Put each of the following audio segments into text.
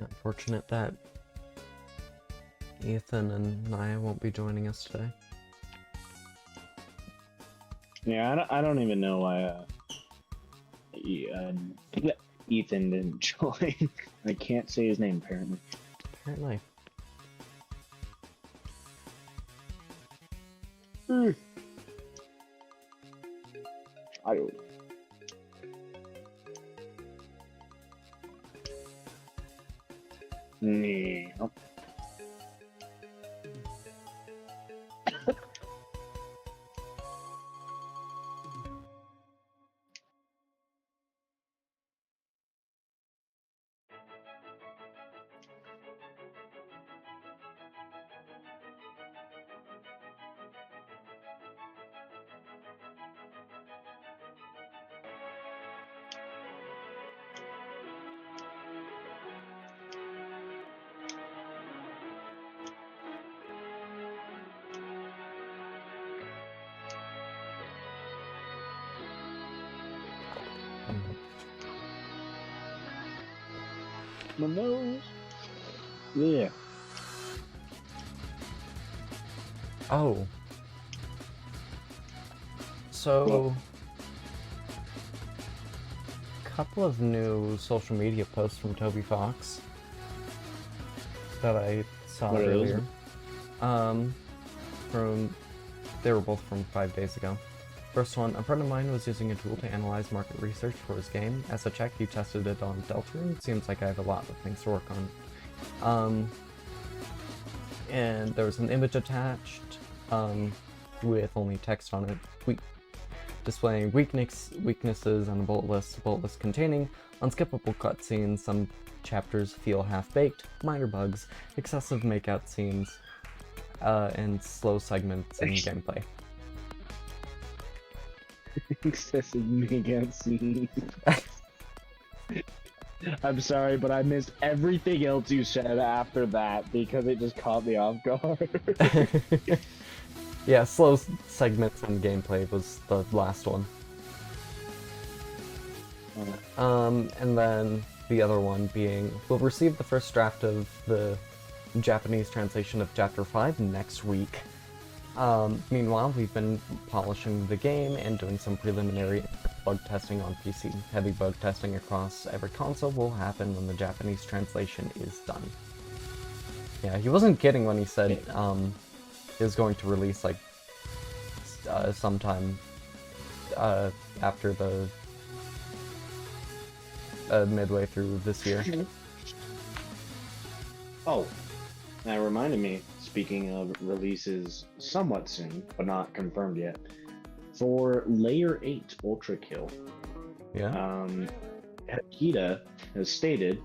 Unfortunate that Ethan and Naya won't be joining us today. Yeah, I don't even know why Ethan didn't join. I can't say his name apparently. Apparently. I don't. No. My nose. Yeah. Oh. So, a couple of new social media posts from Toby Fox that I saw earlier. They were both from 5 days ago. First one, a friend of mine was using a tool to analyze market research for his game. As a check, he tested it on Deltarune. Seems like I have a lot of things to work on. And there was an image attached with only text on it, displaying weaknesses on a bullet list containing unskippable cutscenes, some chapters feel half-baked, minor bugs, excessive makeout scenes, and slow segments in gameplay. Excessive makeout scenes. I'm sorry, but I missed everything else you said after that because it just caught me off guard. Yeah, slow segments in gameplay was the last one. And then the other one being, we'll receive the first draft of the Japanese translation of Chapter 5 next week. Meanwhile, we've been polishing the game and doing some preliminary bug testing on PC. Heavy bug testing across every console will happen when the Japanese translation is done. Yeah, he wasn't kidding when he said he was going to release like sometime after the midway through this year. Oh, that reminded me, speaking of releases somewhat soon, but not confirmed yet, for Layer 8 Ultra Kill. Yeah. Hikita has stated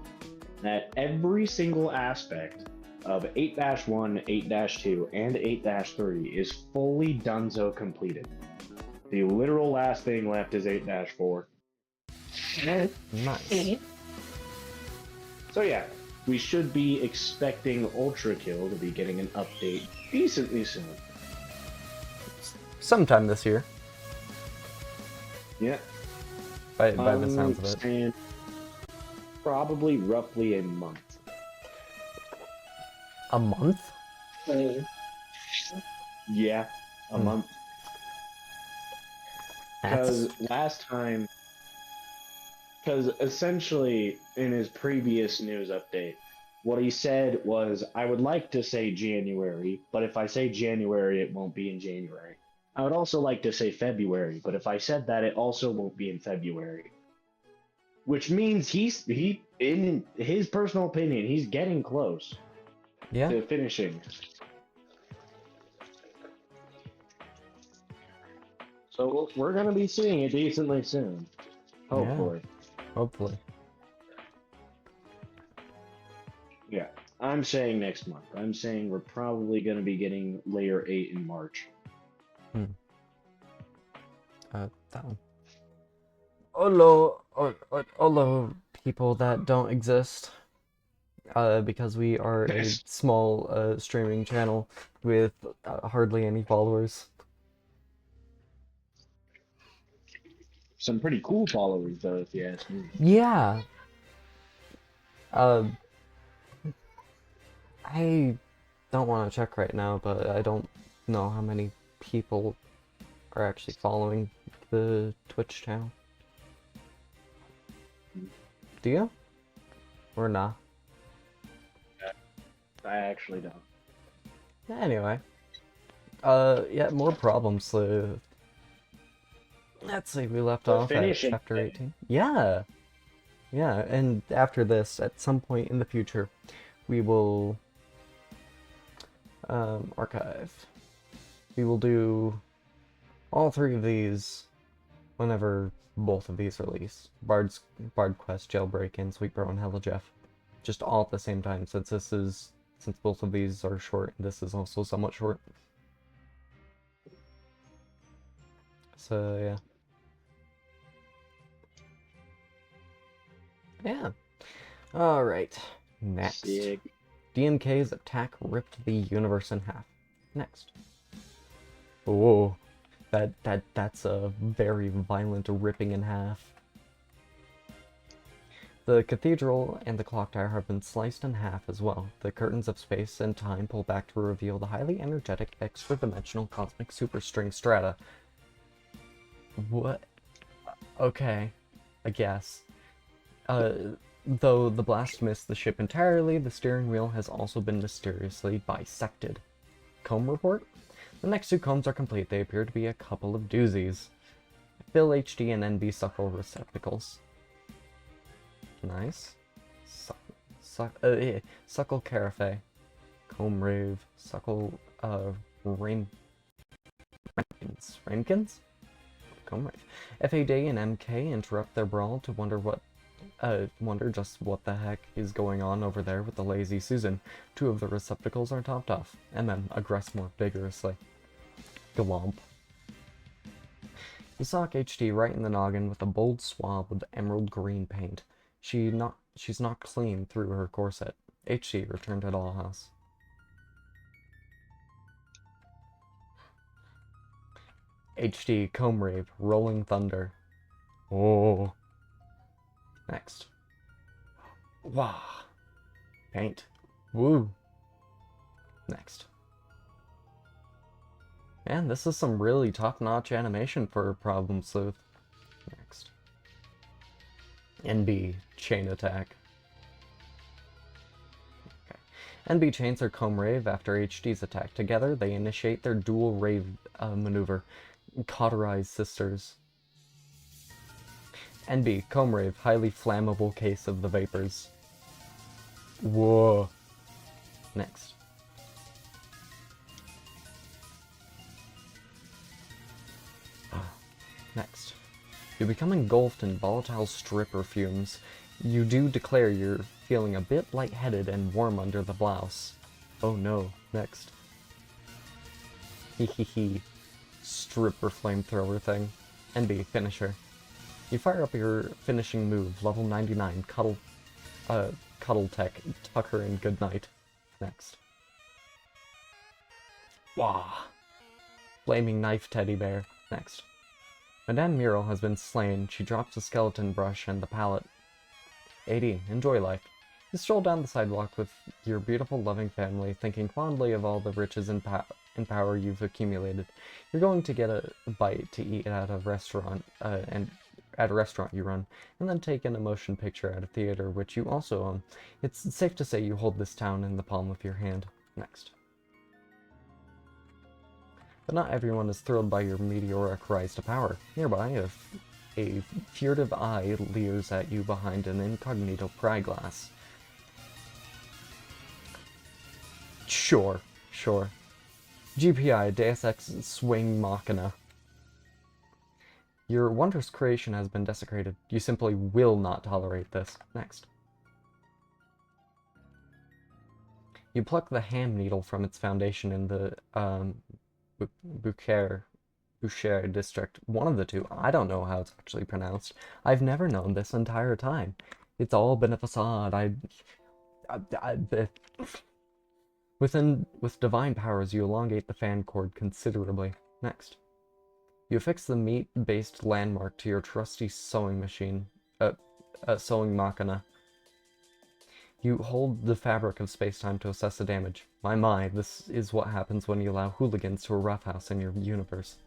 that every single aspect of 8-1, 8-2, and 8-3 is fully donezo completed. The literal last thing left is 8-4. Nice. So yeah, we should be expecting Ultra Kill to be getting an update decently soon. Sometime this year. Yeah. By the sounds of it. And probably roughly a month. A month? Yeah, a month. Because essentially in his previous news update, what he said was, I would like to say January, but if I say January, it won't be in January. I would also like to say February, but if I said that, it also won't be in February. Which means he in his personal opinion, he's getting close to finishing. So we're gonna be seeing it decently soon. Hopefully. Yeah, hopefully. Yeah. I'm saying next month. I'm saying we're probably gonna be getting Layer 8 in March. That one. hello, people that don't exist. Because we are a small streaming channel with hardly any followers. Some pretty cool followers, though, if you ask me. Yeah. Uh, I don't want to check right now, but I don't know how many people are actually following the Twitch channel. Do you? Or not? I actually don't. Anyway. Yeah, more problems. Let's see, we left The off at finishing chapter thing. 18. Yeah! Yeah, and after this, at some point in the future, we will archive. We will do all three of these whenever both of these release. Bard Quest, Jailbreak, and Sweet Bro and Hello Jeff. Just all at the same time, since both of these are short, this is also somewhat short. So yeah. Yeah. Alright. Next. Sick. DMK's attack ripped the universe in half. Next. Oh, that's a very violent ripping in half. The cathedral and the clock tower have been sliced in half as well. The curtains of space and time pull back to reveal the highly energetic, extra-dimensional cosmic superstring strata. What? Okay, I guess. Though the blast missed the ship entirely, the steering wheel has also been mysteriously bisected. Comb report? The next two combs are complete. They appear to be a couple of doozies. Fill HD and NB suckle receptacles. Nice. Suckle carafe. Comb rave. Suckle, Ramekins? Comb rave. FAD and MK interrupt their brawl to wonder just what the heck is going on over there with the lazy Susan. Two of the receptacles are topped off. MM aggress more vigorously. Glomp. You sock HD right in the noggin with a bold swab of emerald green paint. She's not clean through her corset. HD returned to Dollhouse. HD comb rave, rolling thunder. Oh. Next. Wow. Paint. Woo. Next. And this is some really top-notch animation for Problem Sleuth. Next. NB, chain attack. Okay. NB chains her comb rave after HD's attack. Together, they initiate their dual rave maneuver. Cauterize sisters. NB, comb rave, highly flammable case of the vapors. Whoa. Next. Next. You become engulfed in volatile stripper fumes. You do declare you're feeling a bit lightheaded and warm under the blouse. Oh no. Next. Hehehe. Stripper flamethrower thing. NB, finisher. You fire up your finishing move, level 99, Cuddle Tech, Tucker and Goodnight. Next. Wah! Flaming Knife Teddy Bear. Next. Madame Muriel has been slain. She drops the skeleton brush and the palette. 80. Enjoy life. You stroll down the sidewalk with your beautiful, loving family, thinking fondly of all the riches and power you've accumulated. You're going to get a bite to eat at a restaurant, you run, and then take in a motion picture at a theater which you also own. It's safe to say you hold this town in the palm of your hand. Next. But not everyone is thrilled by your meteoric rise to power. Nearby, a furtive eye leers at you behind an incognito pryglass. Sure. GPI, Deus Ex Swing Machina. Your wondrous creation has been desecrated. You simply will not tolerate this. Next. You pluck the ham needle from its foundation in the bouquet Boucher district. One of the two. I don't know how it's actually pronounced. I've never known this entire time. It's all been a facade. With divine powers, you elongate the fan cord considerably. Next. You affix the meat-based landmark to your trusty sewing machine. Sewing machina. You hold the fabric of space-time to assess the damage. My, this is what happens when you allow hooligans to a roughhouse in your universe.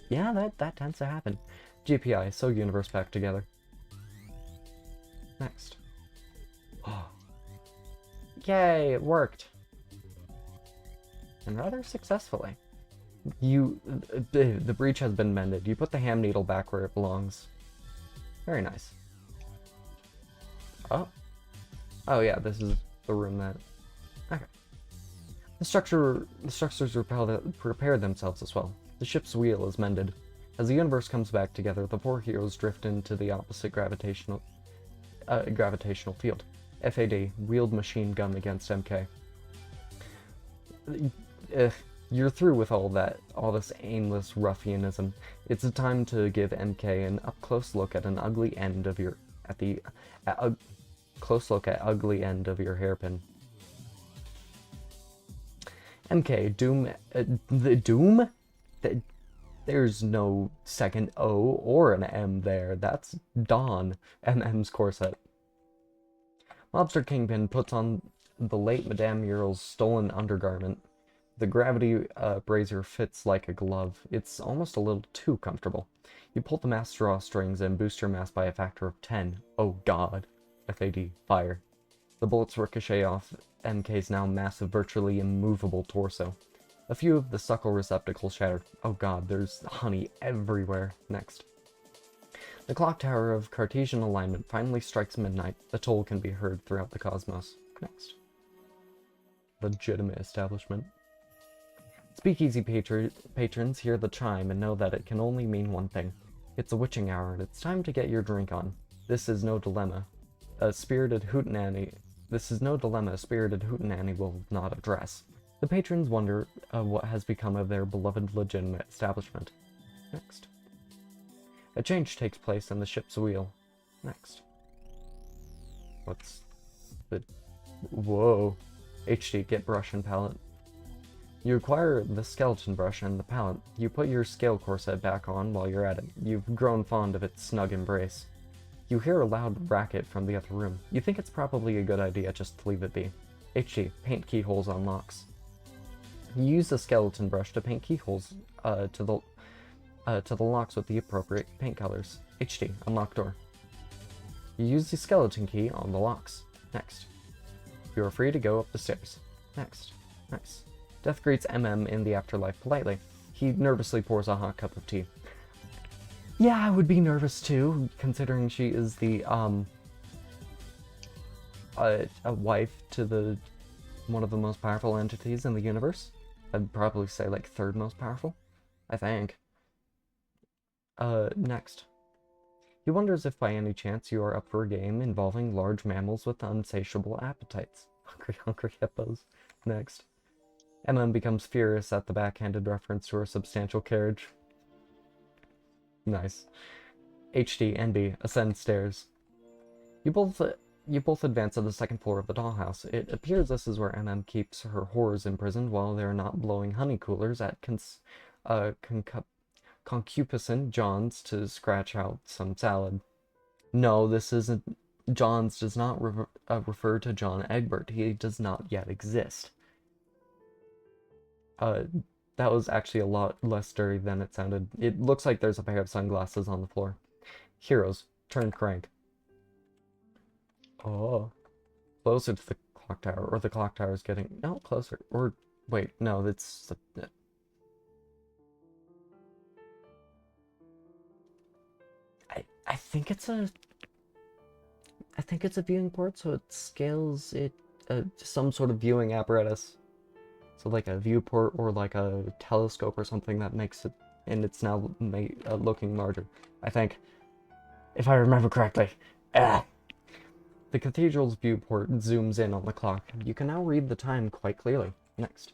Yeah, that tends to happen. GPI, sew universe back together. Next. Oh. Yay, it worked. And rather successfully. The breach has been mended. You put the ham needle back where it belongs. Very nice. Oh yeah, this is the room that... Okay. The structures repair themselves as well. The ship's wheel is mended. As the universe comes back together, the four heroes drift into the opposite gravitational field. FAD, wheeled machine gun against MK. You're through with all this aimless ruffianism. It's time to give MK an up-close look at ugly end of your hairpin. MK, Doom, the Doom? There's no second O or an M there. That's Dawn, MM's corset. Mobster Kingpin puts on the late Madame Muriel's stolen undergarment. The gravity brazier fits like a glove. It's almost a little too comfortable. You pull the mask drawstrings and boost your mask by a factor of 10. Oh god. FAD, fire. The bullets ricochet off MK's now massive, virtually immovable torso. A few of the suckle receptacles shattered. Oh god, there's honey everywhere. Next. The clock tower of Cartesian alignment finally strikes midnight. The toll can be heard throughout the cosmos. Next. Legitimate establishment. Speakeasy patrons hear the chime and know that it can only mean one thing. It's a witching hour and it's time to get your drink on. This is no dilemma. A spirited hootenanny will not address. The patrons wonder what has become of their beloved legitimate establishment. Next. A change takes place in the ship's wheel. Next. What's the... Whoa. HD, get brush and palette. You acquire the skeleton brush and the palette. You put your scale corset back on while you're at it. You've grown fond of its snug embrace. You hear a loud racket from the other room. You think it's probably a good idea just to leave it be. HD, paint keyholes on locks. You use the skeleton brush to paint keyholes to the locks with the appropriate paint colors. HD, unlock door. You use the skeleton key on the locks. Next. You are free to go up the stairs. Next. Nice. Death greets MM in the afterlife politely. He nervously pours a hot cup of tea. Yeah, I would be nervous too, considering she is the, a wife to one of the most powerful entities in the universe. I'd probably say, like, third most powerful, I think. Next. He wonders if by any chance you are up for a game involving large mammals with unsatiable appetites. Hungry hippos. Next. MM becomes furious at the backhanded reference to her substantial carriage. Nice. HD, NB, ascend stairs. You both advance to the second floor of the dollhouse. It appears this is where MM keeps her whores imprisoned while they're not blowing honey coolers at concupiscent John's to scratch out some salad. No, this isn't... John's does not refer to John Egbert. He does not yet exist. That was actually a lot less dirty than it sounded. It looks like there's a pair of sunglasses on the floor. Heroes, turn crank. Oh. Closer to the clock tower, or the clock tower is getting... No, closer. Or, wait, no, that's... I think it's a... I think it's a viewing port, so it scales it... some sort of viewing apparatus. So like a viewport or like a telescope or something that makes it, and it's now looking larger, I think, if I remember correctly. The cathedral's viewport zooms in on the clock. You can now read the time quite clearly. Next.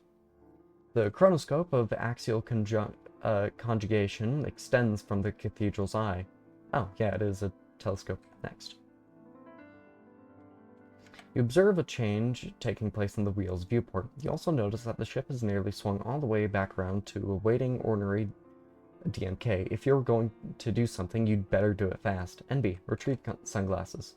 The chronoscope of axial conjugation extends from the cathedral's eye. Oh, yeah, it is a telescope. Next. You observe a change taking place in the wheel's viewport. You also notice that the ship has nearly swung all the way back around to a waiting ordinary DMK. If you're going to do something, you'd better do it fast. NB, retrieve sunglasses.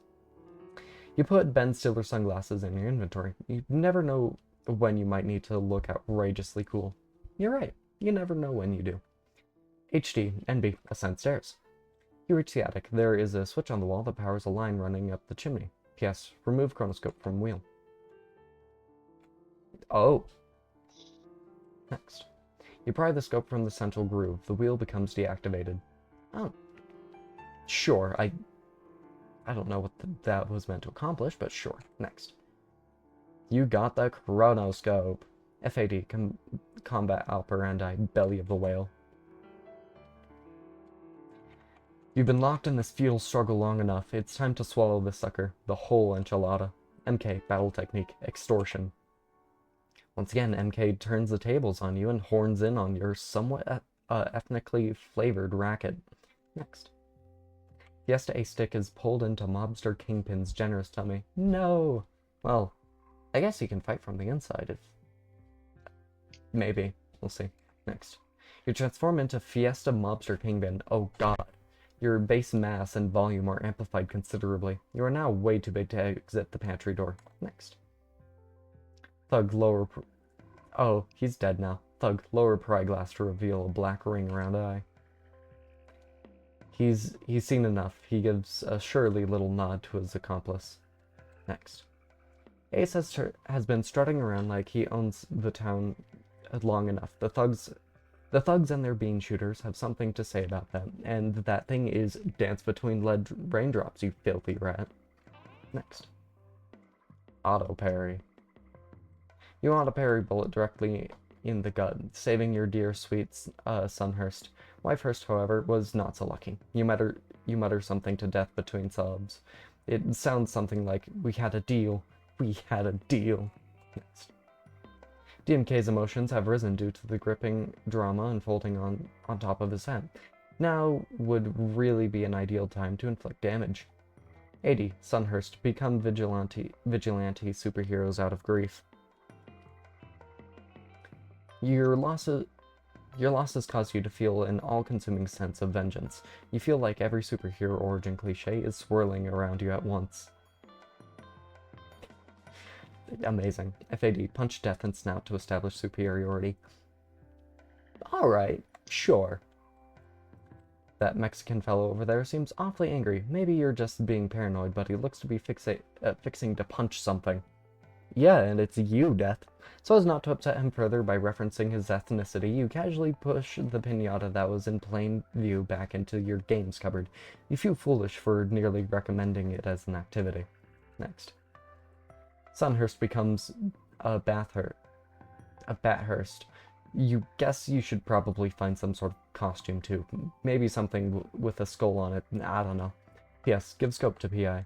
You put Ben Stiller sunglasses in your inventory. You never know when you might need to look outrageously cool. You're right, you never know when you do. HD, NB, ascend stairs. You reach the attic. There is a switch on the wall that powers a line running up the chimney. PS, remove chronoscope from wheel. Oh. Next. You pry the scope from the central groove. The wheel becomes deactivated. Oh. Sure, I don't know what that was meant to accomplish, but sure. Next. You got the chronoscope. FAD, combat operandi, belly of the whale. You've been locked in this futile struggle long enough. It's time to swallow this sucker. The whole enchilada. MK, battle technique, extortion. Once again, MK turns the tables on you and horns in on your somewhat ethnically flavored racket. Next. Fiesta A stick is pulled into Mobster Kingpin's generous tummy. No! Well, I guess you can fight from the inside if... Maybe. We'll see. Next. You transform into Fiesta Mobster Kingpin. Oh god. Your base mass and volume are amplified considerably. You are now way too big to exit the pantry door. Next. Thug, lower... Oh, he's dead now. Thug, lower pry glass to reveal a black ring around eye. He's seen enough. He gives a surely little nod to his accomplice. Next. Ace has been strutting around like he owns the town long enough. The thugs and their bean shooters have something to say about that, and that thing is dance between lead raindrops, you filthy rat. Next. Auto parry. You auto parry bullet directly in the gut, saving your dear sweet Sunhurst. Wifehurst, however, was not so lucky. You mutter something to death between sobs. It sounds something like, "We had a deal. We had a deal." Next. DMK's emotions have risen due to the gripping drama unfolding on top of his head. Now would really be an ideal time to inflict damage. 80. Sunhurst, become vigilante superheroes out of grief. Your losses cause you to feel an all-consuming sense of vengeance. You feel like every superhero origin cliché is swirling around you at once. Amazing. FAD, punch death and snout to establish superiority. Alright, sure. That Mexican fellow over there seems awfully angry. Maybe you're just being paranoid, but he looks to be fixing to punch something. Yeah, and it's you, Death. So as not to upset him further by referencing his ethnicity, you casually push the pinata that was in plain view back into your games cupboard. You feel foolish for nearly recommending it as an activity. Next. Sunhurst becomes a Bathurst. You guess you should probably find some sort of costume too. Maybe something with a skull on it. I don't know. P.S. Give scope to PI.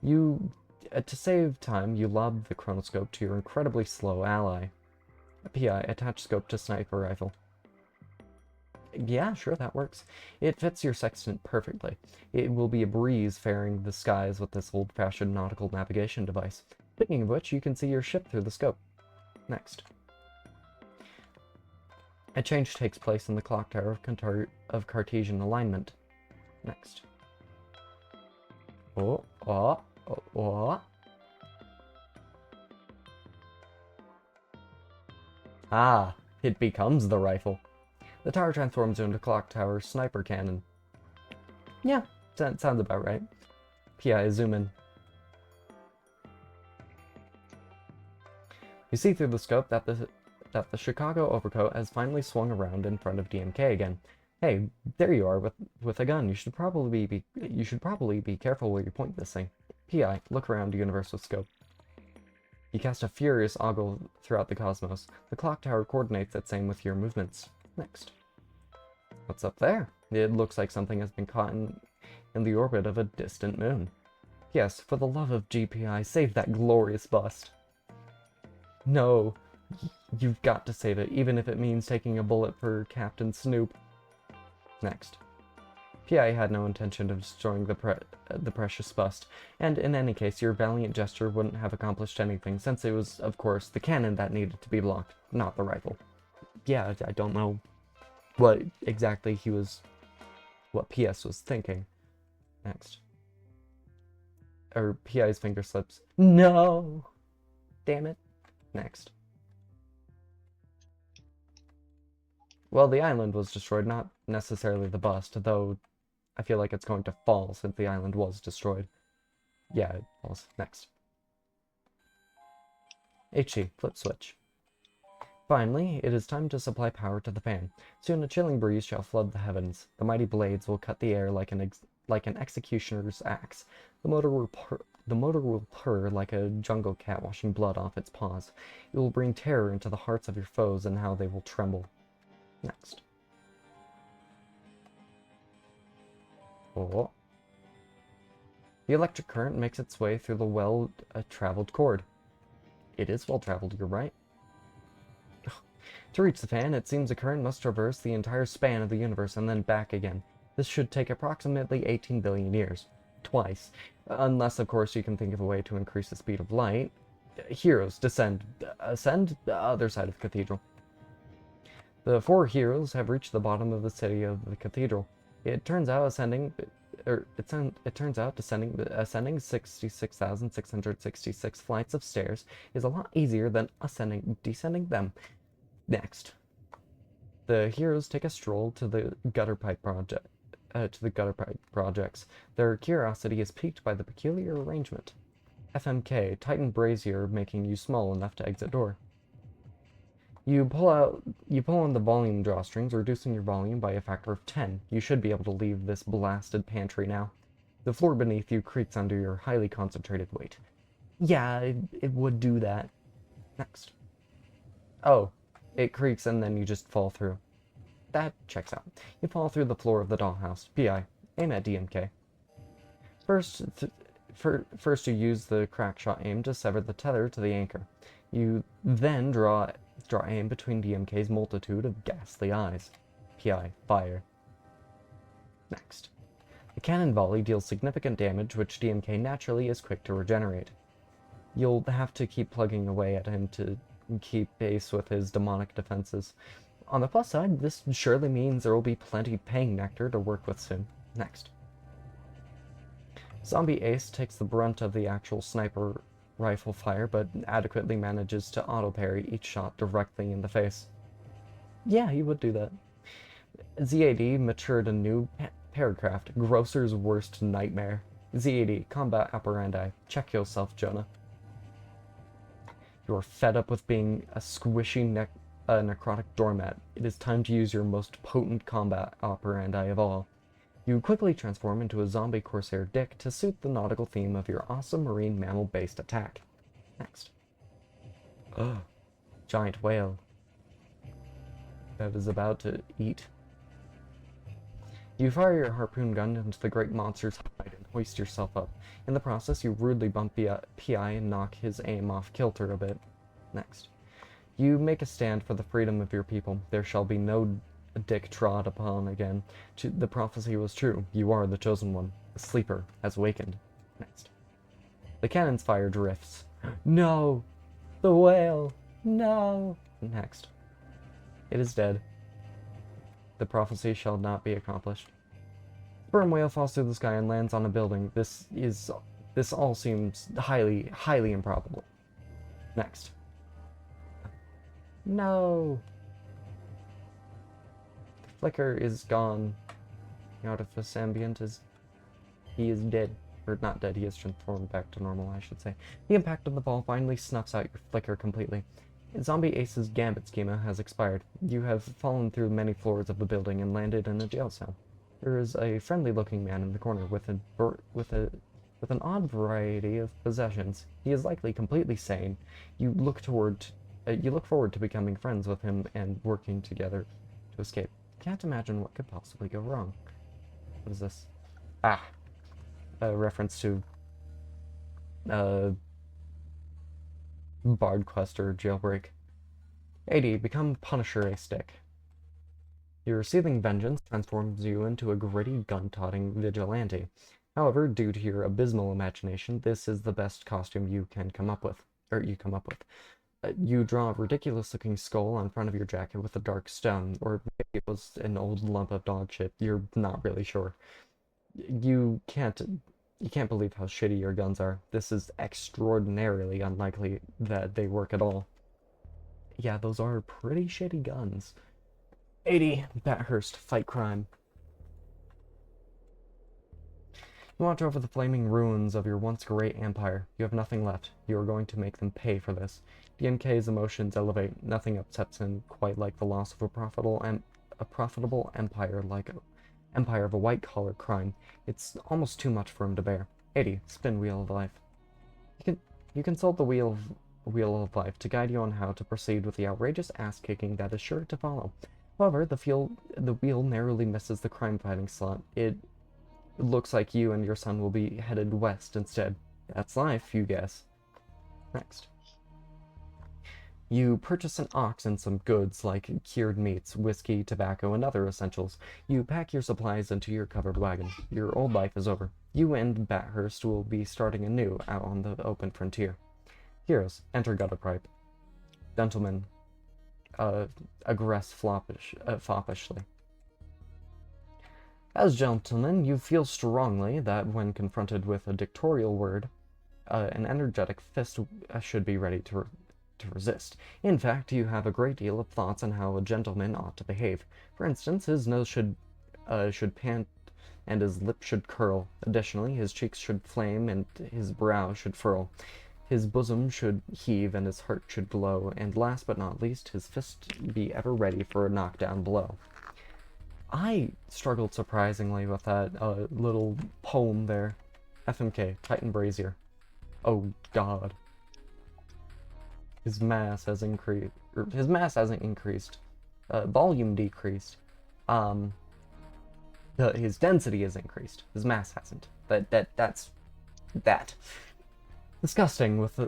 To save time, you lob the chronoscope to your incredibly slow ally. PI, attach scope to sniper rifle. Yeah, sure, that works. It fits your sextant perfectly. It will be a breeze faring the skies with this old-fashioned nautical navigation device. Speaking of which, you can see your ship through the scope. Next. A change takes place in the clock tower of Cartesian alignment. Next. Oh. Ah, it becomes the rifle. The tower transforms into clock tower sniper cannon. Yeah, that sounds about right. PI, zoom in. You see through the scope that the Chicago overcoat has finally swung around in front of DMK again. Hey, there you are with a gun. You should probably be careful where you point this thing. PI, look around Universal Scope. You cast a furious ogle throughout the cosmos. The clock tower coordinates that same with your movements. Next. What's up there? It looks like something has been caught in the orbit of a distant moon. Yes, for the love of GPI, save that glorious bust. No, You've got to save it, even if it means taking a bullet for Captain Snoop. Next. PI had no intention of destroying the precious bust, and in any case, your valiant gesture wouldn't have accomplished anything, since it was, of course, the cannon that needed to be blocked, not the rifle. Yeah, I don't know what exactly what PS was thinking. Next. Or PI's finger slips. No! Damn it. Next. Well, the island was destroyed, not necessarily the bust, though I feel like it's going to fall since the island was destroyed. Yeah, it falls. Next. HC, flip switch. Finally, it is time to supply power to the fan. Soon a chilling breeze shall flood the heavens. The mighty blades will cut the air like an executioner's axe. The motor will purr like a jungle cat washing blood off its paws. It will bring terror into the hearts of your foes and how they will tremble. Next. Oh. The electric current makes its way through the well-traveled cord. It is well-traveled, you're right. To reach the fan, it seems the current must traverse the entire span of the universe and then back again. This should take approximately 18 billion years. Twice. Unless, of course, you can think of a way to increase the speed of light. Heroes, descend. Ascend the other side of the cathedral. The 4 heroes have reached the bottom of the city of the cathedral. It turns out ascending 66,666 flights of stairs is a lot easier than descending them. Next, the heroes take a stroll to the gutter pipe projects. Their curiosity is piqued by the peculiar arrangement. FMK, Titan brazier making you small enough to exit door. You pull on the volume drawstrings, reducing your volume by a factor of 10. You should be able to leave this blasted pantry now. The floor beneath you creaks under your highly concentrated weight. Yeah, it would do that. Next. Oh, it creaks and then you just fall through. That checks out. You fall through the floor of the dollhouse. PI. Aim at DMK. First you use the crack shot aim to sever the tether to the anchor. You then draw aim between DMK's multitude of ghastly eyes. PI. Fire. Next. The cannon volley deals significant damage, which DMK naturally is quick to regenerate. You'll have to keep plugging away at him to keep pace with his demonic defenses. On the plus side, this surely means there will be plenty Pang Nectar to work with soon. Next. Zombie Ace takes the brunt of the actual sniper rifle fire, but adequately manages to auto-parry each shot directly in the face. Yeah, he would do that. ZAD matured a new paragraph, Grocer's worst nightmare. ZAD, combat operandi. Check yourself, Jonah. You are fed up with being a squishy necrotic doormat. It is time to use your most potent combat operandi of all. You quickly transform into a zombie corsair dick to suit the nautical theme of your awesome marine mammal-based attack. Next. Ugh. Giant whale that is about to eat. You fire your harpoon gun into the great monster's hide and hoist yourself up. In the process, you rudely bump the PI and knock his aim off kilter a bit. Next. You make a stand for the freedom of your people. There shall be no dick trod upon again. The prophecy was true. You are the chosen one. The sleeper has awakened. Next. The cannon's fire drifts. No! The whale! No! Next. It is dead. The prophecy shall not be accomplished. Sperm whale falls through the sky and lands on a building. This all seems highly improbable. Next. No! The flicker is gone. The artifice ambient he is dead. Or not dead, he is transformed back to normal, I should say. The impact of the ball finally snuffs out your flicker completely. Zombie Ace's gambit schema has expired. You have fallen through many floors of the building and landed in a jail cell. There is a friendly-looking man in the corner with an odd variety of possessions. He is likely completely sane. You look forward to becoming friends with him and working together to escape. Can't imagine what could possibly go wrong. What is this? Ah, a reference to Bard Quest or Jailbreak. 80. Become Punisher a stick. Your seething vengeance transforms you into a gritty, gun-toting vigilante. However, due to your abysmal imagination, this is the best costume you come up with. You draw a ridiculous-looking skull on front of your jacket with a dark stone, or maybe it was an old lump of dog shit. You're not really sure. You can't believe how shitty your guns are. This is extraordinarily unlikely that they work at all. Yeah, those are pretty shitty guns. 80. Bathurst, fight crime. You watch over the flaming ruins of your once great empire. You have nothing left. You are going to make them pay for this. DMK's emotions elevate. Nothing upsets him quite like the loss of a profitable empire empire of a white-collar crime. It's almost too much for him to bear. 80. Spin Wheel of Life. You consult the Wheel of Life to guide you on how to proceed with the outrageous ass-kicking that is sure to follow. However, the wheel narrowly misses the crime-fighting slot. It looks like you and your son will be headed west instead. That's life, you guess. Next. You purchase an ox and some goods like cured meats, whiskey, tobacco, and other essentials. You pack your supplies into your covered wagon. Your old life is over. You and Bathurst will be starting anew out on the open frontier. Heroes, enter gutter pipe. Gentlemen, aggress foppishly. As gentlemen, you feel strongly that when confronted with a dictatorial word, an energetic fist should be ready to resist. In fact, you have a great deal of thoughts on how a gentleman ought to behave. For instance, his nose should pant and his lip should curl. Additionally, his cheeks should flame and his brow should furl. His bosom should heave and his heart should glow. And last but not least, his fist be ever ready for a knockdown blow. I struggled surprisingly with that little poem there. FMK, Titan Brazier. Oh God. His mass has increased. His mass hasn't increased. Volume decreased. His density has increased. His mass hasn't. That's that. Disgusting. With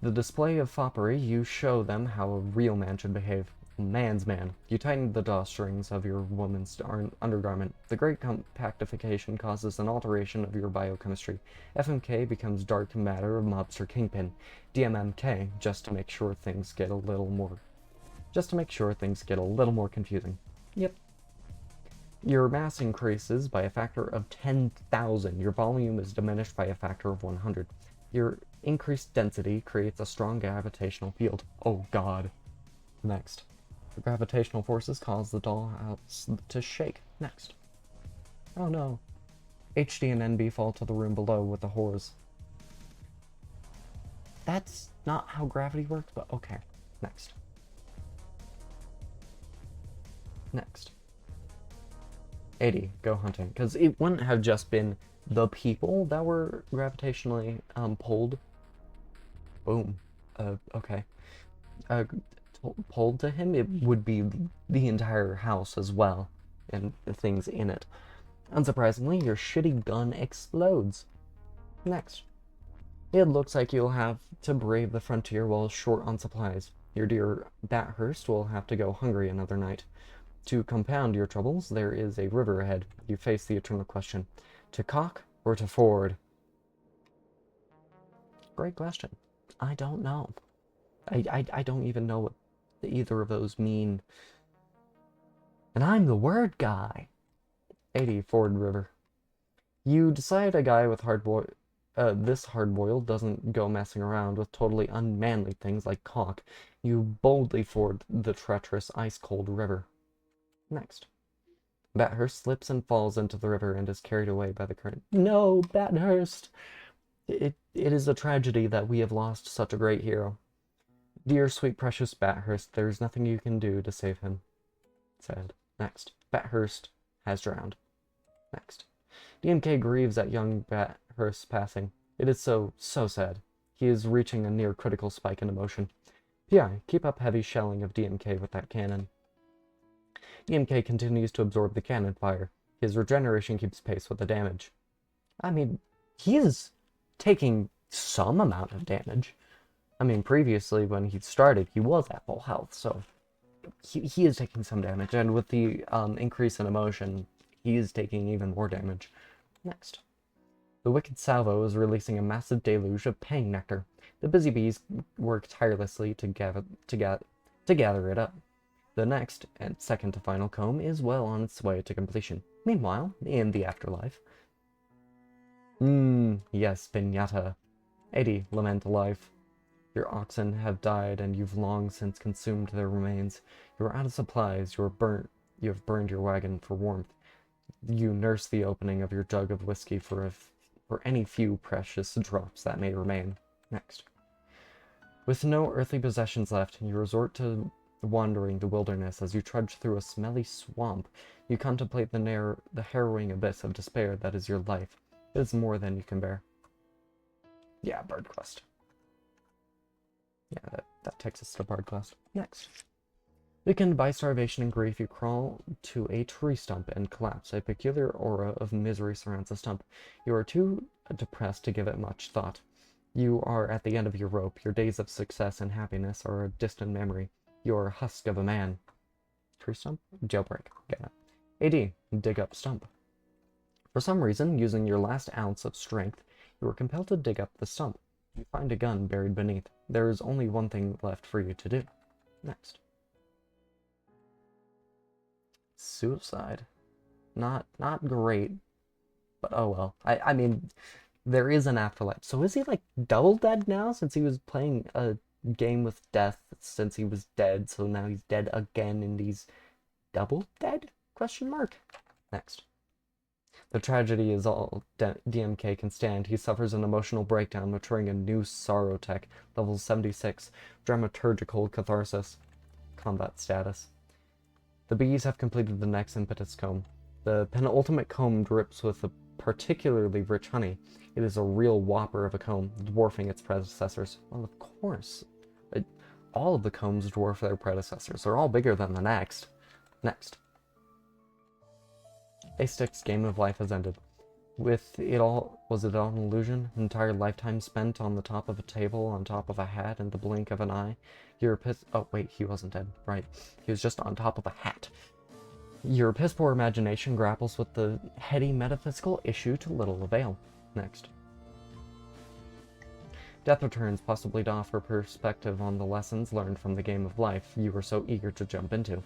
the display of foppery, you show them how a real man should behave. Man's man. You tighten the drawstrings of your woman's undergarment. The great compactification causes an alteration of your biochemistry. FMK becomes dark matter of mobster kingpin. DMMK, just to make sure things get a little more confusing. Yep. Your mass increases by a factor of 10,000. Your volume is diminished by a factor of 100. Your increased density creates a strong gravitational field. Oh God. Next. The gravitational forces cause the dollhouse to shake. Next. Oh no. HD and NB fall to the room below with the whores. That's not how gravity works, but okay. Next. Next. 80. Go hunting. Because it wouldn't have just been the people that were gravitationally pulled. Boom. Okay. Pulled to him, it would be the entire house as well, and the things in it. Unsurprisingly, your shitty gun explodes. Next. It looks like you'll have to brave the frontier while short on supplies. Your dear Bathurst will have to go hungry another night. To compound your troubles, there is a river ahead. You face the eternal question. To cock or to ford? Great question. I don't know. I don't even know what either of those mean. And I'm the word guy. 80. Ford River. You decide a guy with this hard-boiled doesn't go messing around with totally unmanly things like cock. You boldly ford the treacherous ice-cold river. Next. Bathurst slips and falls into the river and is carried away by the current. No, Bathurst! It is a tragedy that we have lost such a great hero. Dear sweet precious Bathurst, there is nothing you can do to save him. Sad. Next. Bathurst has drowned. Next. DMK grieves at young Bathurst's passing. It is so sad. He is reaching a near critical spike in emotion. PI, keep up heavy shelling of DMK with that cannon. DMK continues to absorb the cannon fire. His regeneration keeps pace with the damage. I mean, he is taking some amount of damage. I mean, previously when he started, he was at full health, so he is taking some damage, and with the increase in emotion, he is taking even more damage. Next. The wicked salvo is releasing a massive deluge of pang nectar. The busy bees work tirelessly to gather it up. The next, and second to final comb is well on its way to completion. Meanwhile, in the afterlife... yes, Pinata. 80, lament life. Your oxen have died, and you've long since consumed their remains. You are out of supplies, you have burned your wagon for warmth. You nurse the opening of your jug of whiskey for any few precious drops that may remain. Next. With no earthly possessions left, you resort to wandering the wilderness. As you trudge through a smelly swamp, you contemplate the harrowing abyss of despair that is your life. It is more than you can bear. Yeah, Bard Quest. Yeah, that takes us to Bard Quest. Next. Weakened by starvation and grief, you crawl to a tree stump and collapse. A peculiar aura of misery surrounds the stump. You are too depressed to give it much thought. You are at the end of your rope. Your days of success and happiness are a distant memory. You are a husk of a man. Tree stump? Jailbreak. Get it. AD. Dig up stump. For some reason, using your last ounce of strength, you are compelled to dig up the stump. You find a gun buried beneath. There is only one thing left for you to do. Next. Suicide. Not great, but oh well. I mean, there is an afterlife. So is he like double dead now since he was playing a game with death since he was dead, so now he's dead again and he's double dead? Question mark. Next. The tragedy is all DMK can stand. He suffers an emotional breakdown, maturing a new sorrow tech, level 76, dramaturgical catharsis. Combat status. The bees have completed the next impetus comb. The penultimate comb drips with a particularly rich honey. It is a real whopper of a comb, dwarfing its predecessors. Well, of course. All of the combs dwarf their predecessors. They're all bigger than the next. Next. A-Stick's game of life has ended. Was it all an illusion? An entire lifetime spent on the top of a table, on top of a hat, in the blink of an eye? Your oh wait, he wasn't dead. Right. He was just on top of a hat. Your piss-poor imagination grapples with the heady metaphysical issue to little avail. Next. Death returns, possibly to offer perspective on the lessons learned from the game of life you were so eager to jump into.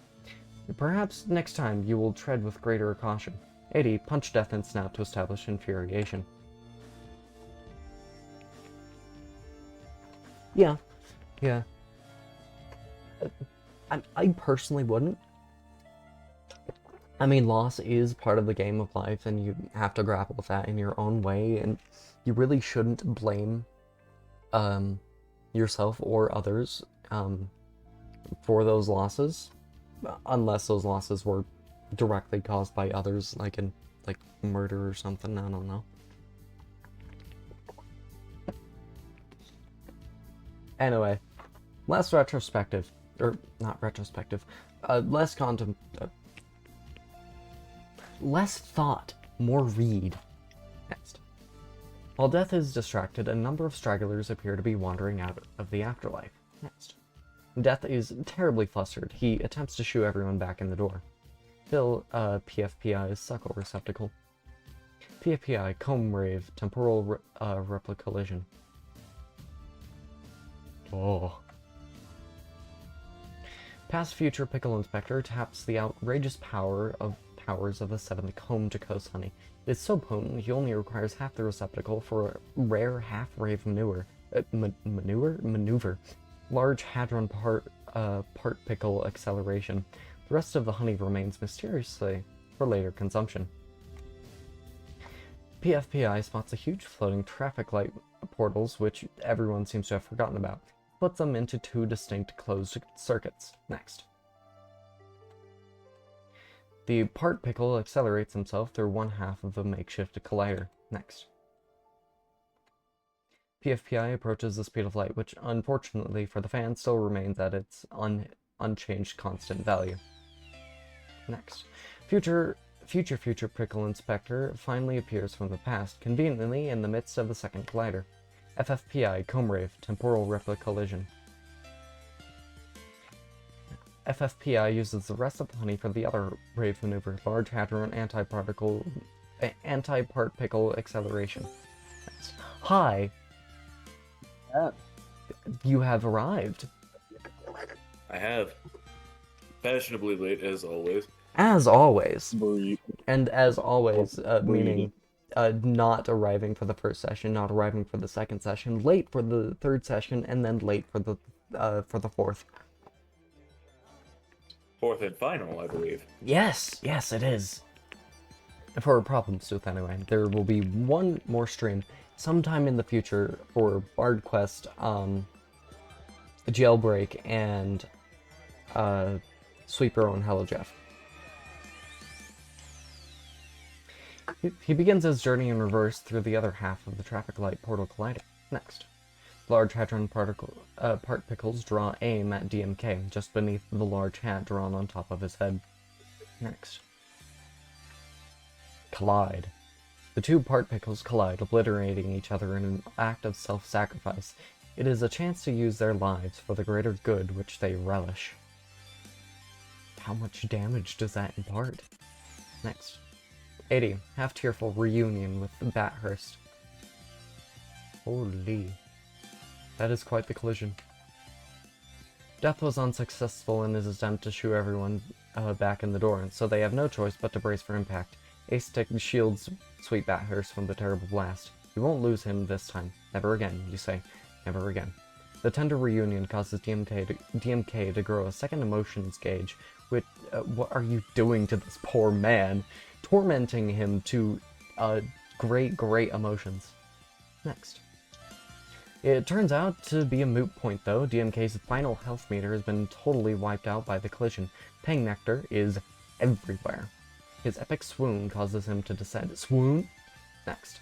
Perhaps next time you will tread with greater caution. 80. Punch death in snout to establish infuriation. Yeah. I personally wouldn't. I mean, loss is part of the game of life, and you have to grapple with that in your own way, and you really shouldn't blame yourself or others for those losses, unless those losses were directly caused by others, like in murder or something. I don't know. Anyway, less retrospective, or not retrospective, less thought, more read. Next. While death is distracted, a number of stragglers appear to be wandering out of the afterlife. Next. Death is terribly flustered. He attempts to shoo everyone back in the door. Fill PFPI's suckle receptacle. PFPI, comb rave, temporal replica collision. Oh. Past future pickle inspector taps the outrageous powers of the seventh comb Jacose honey. It is so potent he only requires half the receptacle for a rare half-rave maneuver. Large hadron part pickle acceleration. The rest of the honey remains mysteriously for later consumption. PFPI spots a huge floating traffic light portals, which everyone seems to have forgotten about. Splits them into two distinct closed circuits. Next. The part pickle accelerates himself through one half of a makeshift collider. Next. PFPI approaches the speed of light, which unfortunately for the fan still remains at its unchanged constant value. Next. Future pickle inspector finally appears from the past, conveniently in the midst of the second collider. FFPI, comb rave, temporal replica collision. FFPI uses the rest of the honey for the other brave maneuver, Large Hadron Anti-Particle Acceleration. Hi, Yeah. you have arrived. I have. Fashionably late, as always. As always. Breathe. And as always, Breathe. meaning not arriving for the first session, not arriving for the second session, late for the third session, and then late for the fourth. Fourth and final, I believe. Yes, it is. For Problem Sleuth, anyway. There will be one more stream sometime in the future for Bard Quest, Jailbreak, and Sweeper on Hello Jeff. He begins his journey in reverse through the other half of the traffic light portal collider. Next. Large Hadron particles draw aim at DMK, just beneath the large hat drawn on top of his head. Next. Collide. The two particles collide, obliterating each other in an act of self-sacrifice. It is a chance to use their lives for the greater good which they relish. How much damage does that impart? Next. 80. Half-tearful reunion with Bathurst. Holy. That is quite the collision. Death was unsuccessful in his attempt to shoo everyone back in the door, so they have no choice but to brace for impact. Ace Tech shields Sweet Bathurst from the terrible blast. You won't lose him this time. Never again, you say. Never again. The tender reunion causes DMK to grow a second emotions gauge. Which, what are you doing to this poor man? Tormenting him to great emotions. Next. It turns out to be a moot point, though. DMK's final health meter has been totally wiped out by the collision. Pang Nectar is everywhere. His epic swoon causes him to descend. Swoon? Next.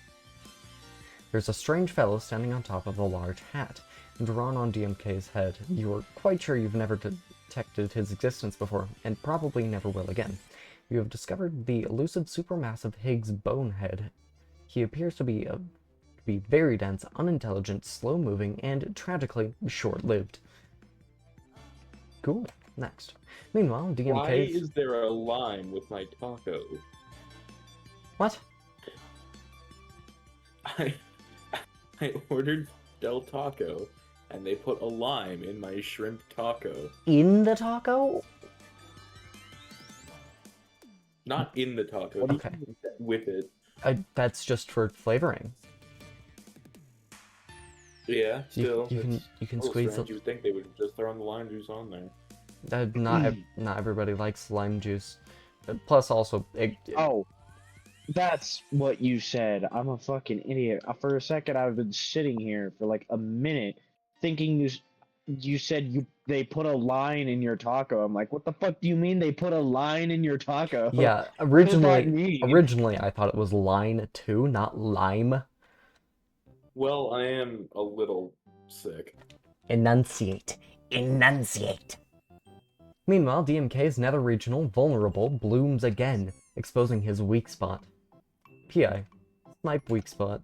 There's a strange fellow standing on top of a large hat, drawn on DMK's head. You're quite sure you've never detected his existence before, and probably never will again. You have discovered the elusive supermassive Higgs bonehead. He appears to be very dense, unintelligent, slow-moving, and tragically short-lived. Cool. Next. Meanwhile, DMK... Why is there a lime with my taco? What? I ordered Del Taco, and they put a lime in my shrimp taco. In the taco? Not in the taco. Okay. With it. That's just for flavoring. Yeah, still. You can squeeze it. You would think they would just throw the lime juice on there. Not everybody likes lime juice. Plus, also, Oh, that's what you said. I'm a fucking idiot. For a second, I've been sitting here for like a minute, thinking you said they put a line in your taco. I'm like, what the fuck do you mean they put a line in your taco? yeah. What does that mean? Originally, I thought it was line 2, not lime. Well, I am a little sick. Enunciate. Meanwhile, DMK's nether regional vulnerable blooms again, exposing his weak spot. PI. Snipe weak spot.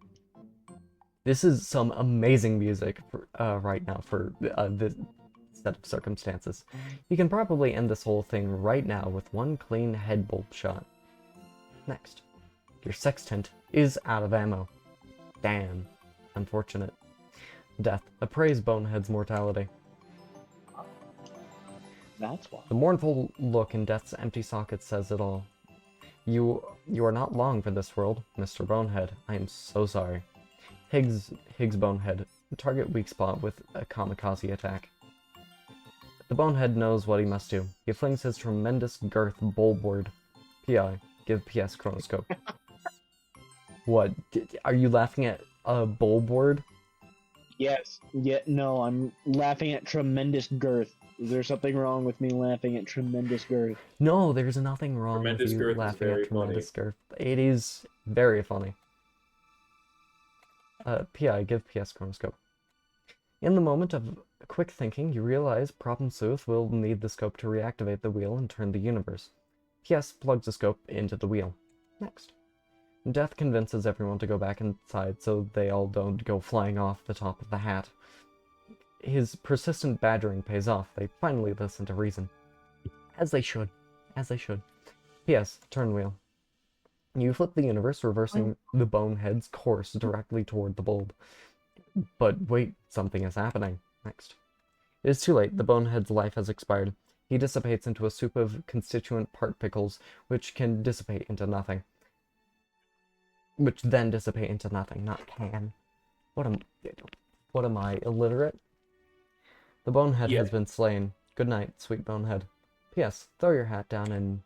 This is some amazing music right now for this set of circumstances. You can probably end this whole thing right now with one clean head bulb shot. Next. Your sextant is out of ammo. Damn. Unfortunate. Death. Appraise Bonehead's mortality. That's why. The mournful look in Death's empty socket says it all. You are not long for this world, Mr. Bonehead. I am so sorry. Higgs Bonehead. Target weak spot with a kamikaze attack. The Bonehead knows what he must do. He flings his tremendous girth bulbward. PI. Give PS chronoscope. What? Are you laughing at a bulbward? Yes. Yeah. No, I'm laughing at tremendous girth. Is there something wrong with me laughing at tremendous girth? No, there's nothing wrong Tremendous with girth you is laughing very at tremendous funny. girth. It is very funny. PI, give PS chronoscope. In the moment of quick thinking, you realize Problem Sleuth will need the scope to reactivate the wheel and turn the universe. PS plugs the scope into the wheel. Next. Death convinces everyone to go back inside so they all don't go flying off the top of the hat. His persistent badgering pays off. They finally listen to reason. As they should. As they should. P.S. Turn wheel. You flip the universe, reversing the bonehead's course directly toward the bulb. But wait, something is happening. Next. It is too late. The bonehead's life has expired. He dissipates into a soup of constituent part pickles, which can dissipate into nothing. Which then dissipate into nothing, not can. What am I, illiterate? The bonehead has been slain. Good night, sweet bonehead. P.S. Throw your hat down and...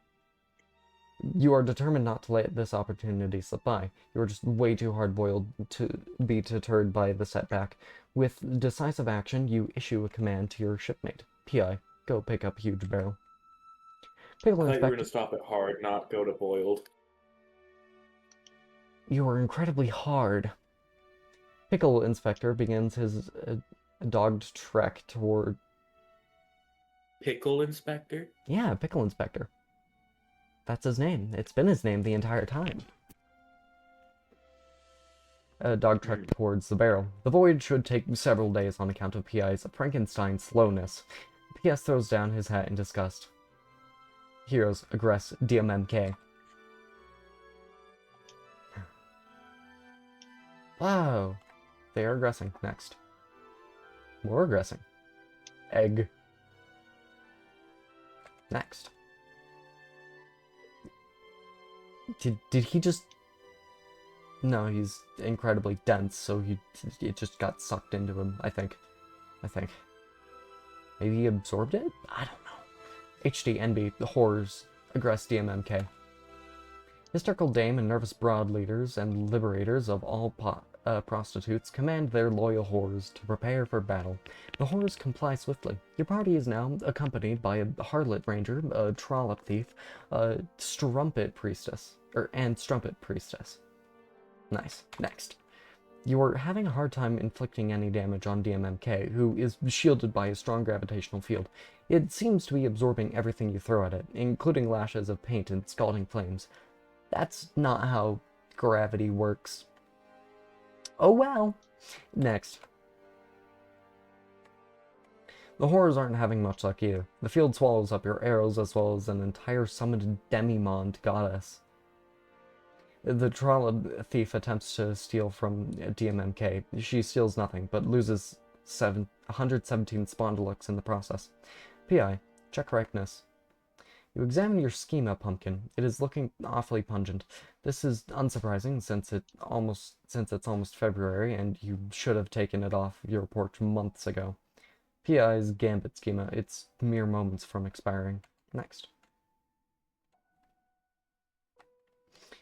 You are determined not to let this opportunity slip by. You are just way too hard-boiled to be deterred by the setback. With decisive action, you issue a command to your shipmate. P.I. Go pick up huge barrel. Pickle I thought you were Inspector... going to stop at hard, not go to boiled. You are incredibly hard. Pickle Inspector begins his dogged trek toward... Pickle Inspector? Yeah, Pickle Inspector. That's his name. It's been his name the entire time. A dog trek towards the barrel. The voyage should take several days on account of P.I.'s Frankenstein slowness. P.S. throws down his hat in disgust. Heroes aggress DMMK. Wow. They are aggressing. Next. More aggressing. Egg. Next. Did he just... No, he's incredibly dense, so it just got sucked into him, I think. Maybe he absorbed it? I don't know. HD, NB, the horrors, aggress DMMK. Hysterical dame and nervous broad leaders and liberators of all prostitutes command their loyal whores to prepare for battle. The whores comply swiftly. Your party is now accompanied by a harlot ranger, a trollop thief, a strumpet priestess, and strumpet priestess. Nice. Next. You are having a hard time inflicting any damage on DMMK, who is shielded by a strong gravitational field. It seems to be absorbing everything you throw at it, including lashes of paint and scalding flames. That's not how gravity works. Oh well. Next. The horrors aren't having much luck either. The field swallows up your arrows as well as an entire summoned demimond goddess. The trollop thief attempts to steal from DMMK. She steals nothing, but loses 117 spondylux in the process. P.I. Check ripeness. You examine your schema, Pumpkin. It is looking awfully pungent. This is unsurprising since it's almost February and you should have taken it off your porch months ago. P.I.'s Gambit schema. It's mere moments from expiring. Next.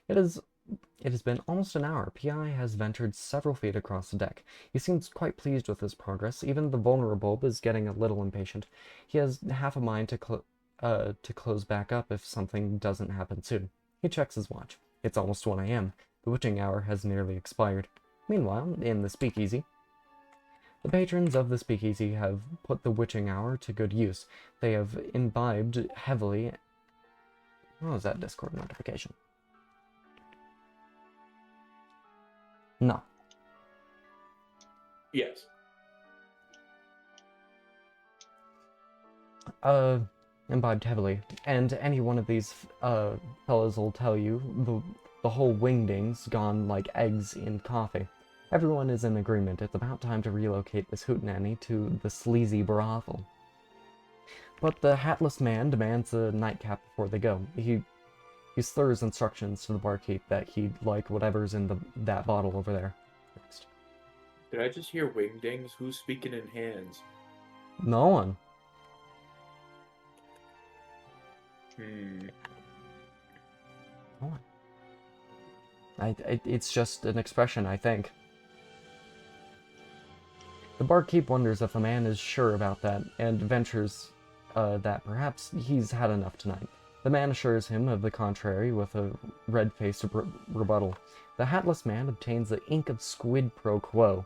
It has been almost an hour. P.I. has ventured several feet across the deck. He seems quite pleased with his progress. Even the vulnerable is getting a little impatient. He has half a mind to close back up if something doesn't happen soon. He checks his watch. It's almost 1 a.m. The witching hour has nearly expired. Meanwhile, in the speakeasy, the patrons of the speakeasy have put the witching hour to good use. They have imbibed heavily... What was that Discord notification? No. Yes. Imbibed heavily. And any one of these fellas will tell you the whole wingding's gone like eggs in coffee. Everyone is in agreement. It's about time to relocate this hootenanny to the sleazy brothel. But the hatless man demands a nightcap before they go. He slurs instructions to the barkeep that he'd like whatever's in that bottle over there. Next. Did I just hear wingdings? Who's speaking in hands? No one. No one. It's just an expression, I think. The barkeep wonders if the man is sure about that, and ventures that perhaps he's had enough tonight. The man assures him of the contrary with a red-faced rebuttal. The hatless man obtains the ink of squid pro quo.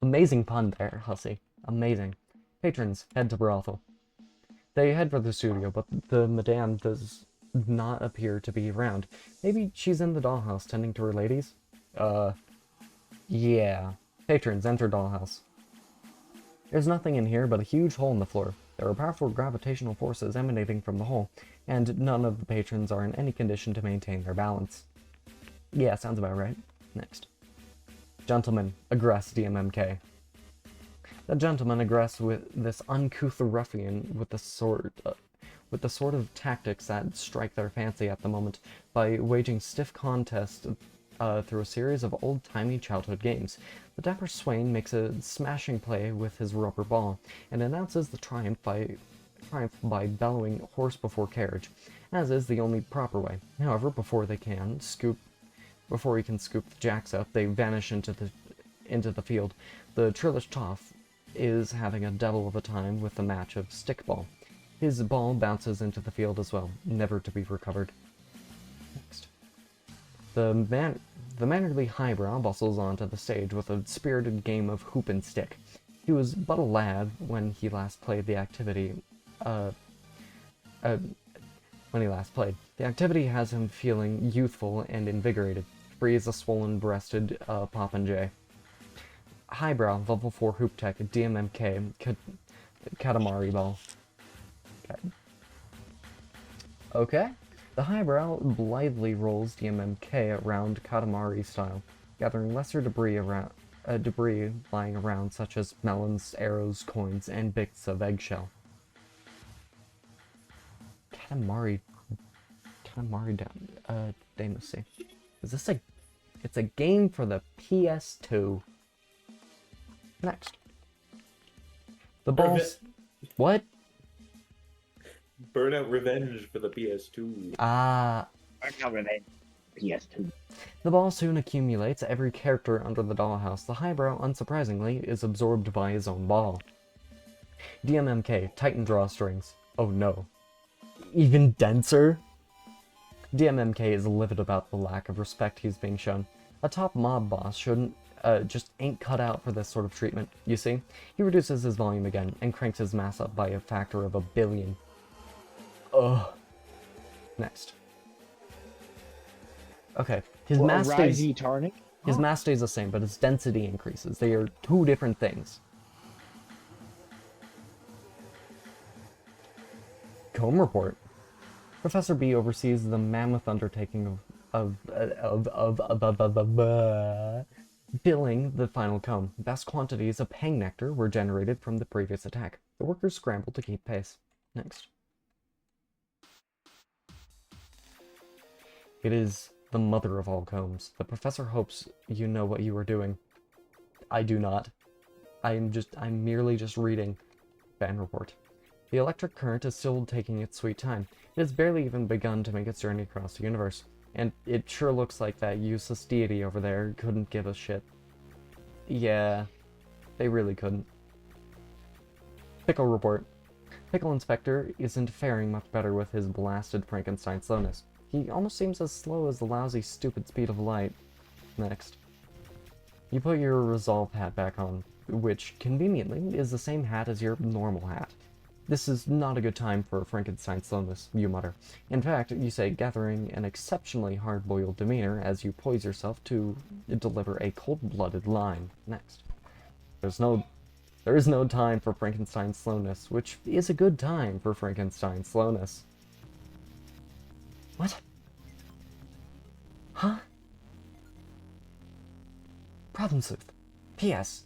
Amazing pun there, hussy. Amazing. Patrons head to brothel. They head for the studio, but the madame does not appear to be around. Maybe she's in the dollhouse tending to her ladies? Yeah. Patrons enter dollhouse. There's nothing in here but a huge hole in the floor. There are powerful gravitational forces emanating from the hole, and none of the patrons are in any condition to maintain their balance. Yeah, sounds about right. Next. Gentlemen, aggress DMMK. The gentleman aggress with this uncouth ruffian with the sort of tactics that strike their fancy at the moment by waging stiff contest through a series of old-timey childhood games. The dapper swain makes a smashing play with his rubber ball, and announces the triumph by bellowing horse before carriage, as is the only proper way. However, before he can scoop the jacks up, they vanish into the field. The Trillish Toff is having a devil of a time with the match of stickball. His ball bounces into the field as well, never to be recovered. Next. The mannerly highbrow bustles onto the stage with a spirited game of hoop and stick. He was but a lad when he last played the activity. The activity has him feeling youthful and invigorated, free as a swollen-breasted popinjay. Highbrow, level 4 hoop tech, DMMK, Katamari ball. Okay. The highbrow blithely rolls DMMK around Katamari style, gathering lesser debris lying around, such as melons, arrows, coins, and bits of eggshell. Katamari down. Let's see. Is this a? It's a game for the PS2. Next. The balls. What? Burnout Revenge for the PS2. Burnout Revenge. PS2. The ball soon accumulates every character under the dollhouse. The highbrow, unsurprisingly, is absorbed by his own ball. DMMK, Titan drawstrings. Oh no. Even denser? DMMK is livid about the lack of respect he's being shown. A top mob boss just ain't cut out for this sort of treatment, you see? He reduces his volume again, and cranks his mass up by a factor of 1 billion. Ugh. Next. Okay, his mass stays... His mass stays the same, but his density increases. They are two different things. Comb report. Professor B oversees the mammoth undertaking of filling the final comb. Vast quantities of pang nectar were generated from the previous attack. The workers scrambled to keep pace. Next. It is the mother of all combs. The professor hopes you know what you are doing. I do not. I'm merely just reading. Fan report. The electric current is still taking its sweet time. It has barely even begun to make its journey across the universe. And it sure looks like that useless deity over there couldn't give a shit. Yeah, they really couldn't. Pickle report. Pickle Inspector isn't faring much better with his blasted Frankenstein slowness. He almost seems as slow as the lousy, stupid speed of light. Next. You put your resolve hat back on, which, conveniently, is the same hat as your normal hat. This is not a good time for Frankenstein slowness, you mutter. In fact, you say, gathering an exceptionally hard-boiled demeanor as you poise yourself to deliver a cold-blooded line. Next. There is no time for Frankenstein slowness, which is a good time for Frankenstein slowness. What? Huh? Problem Sleuth. P.S.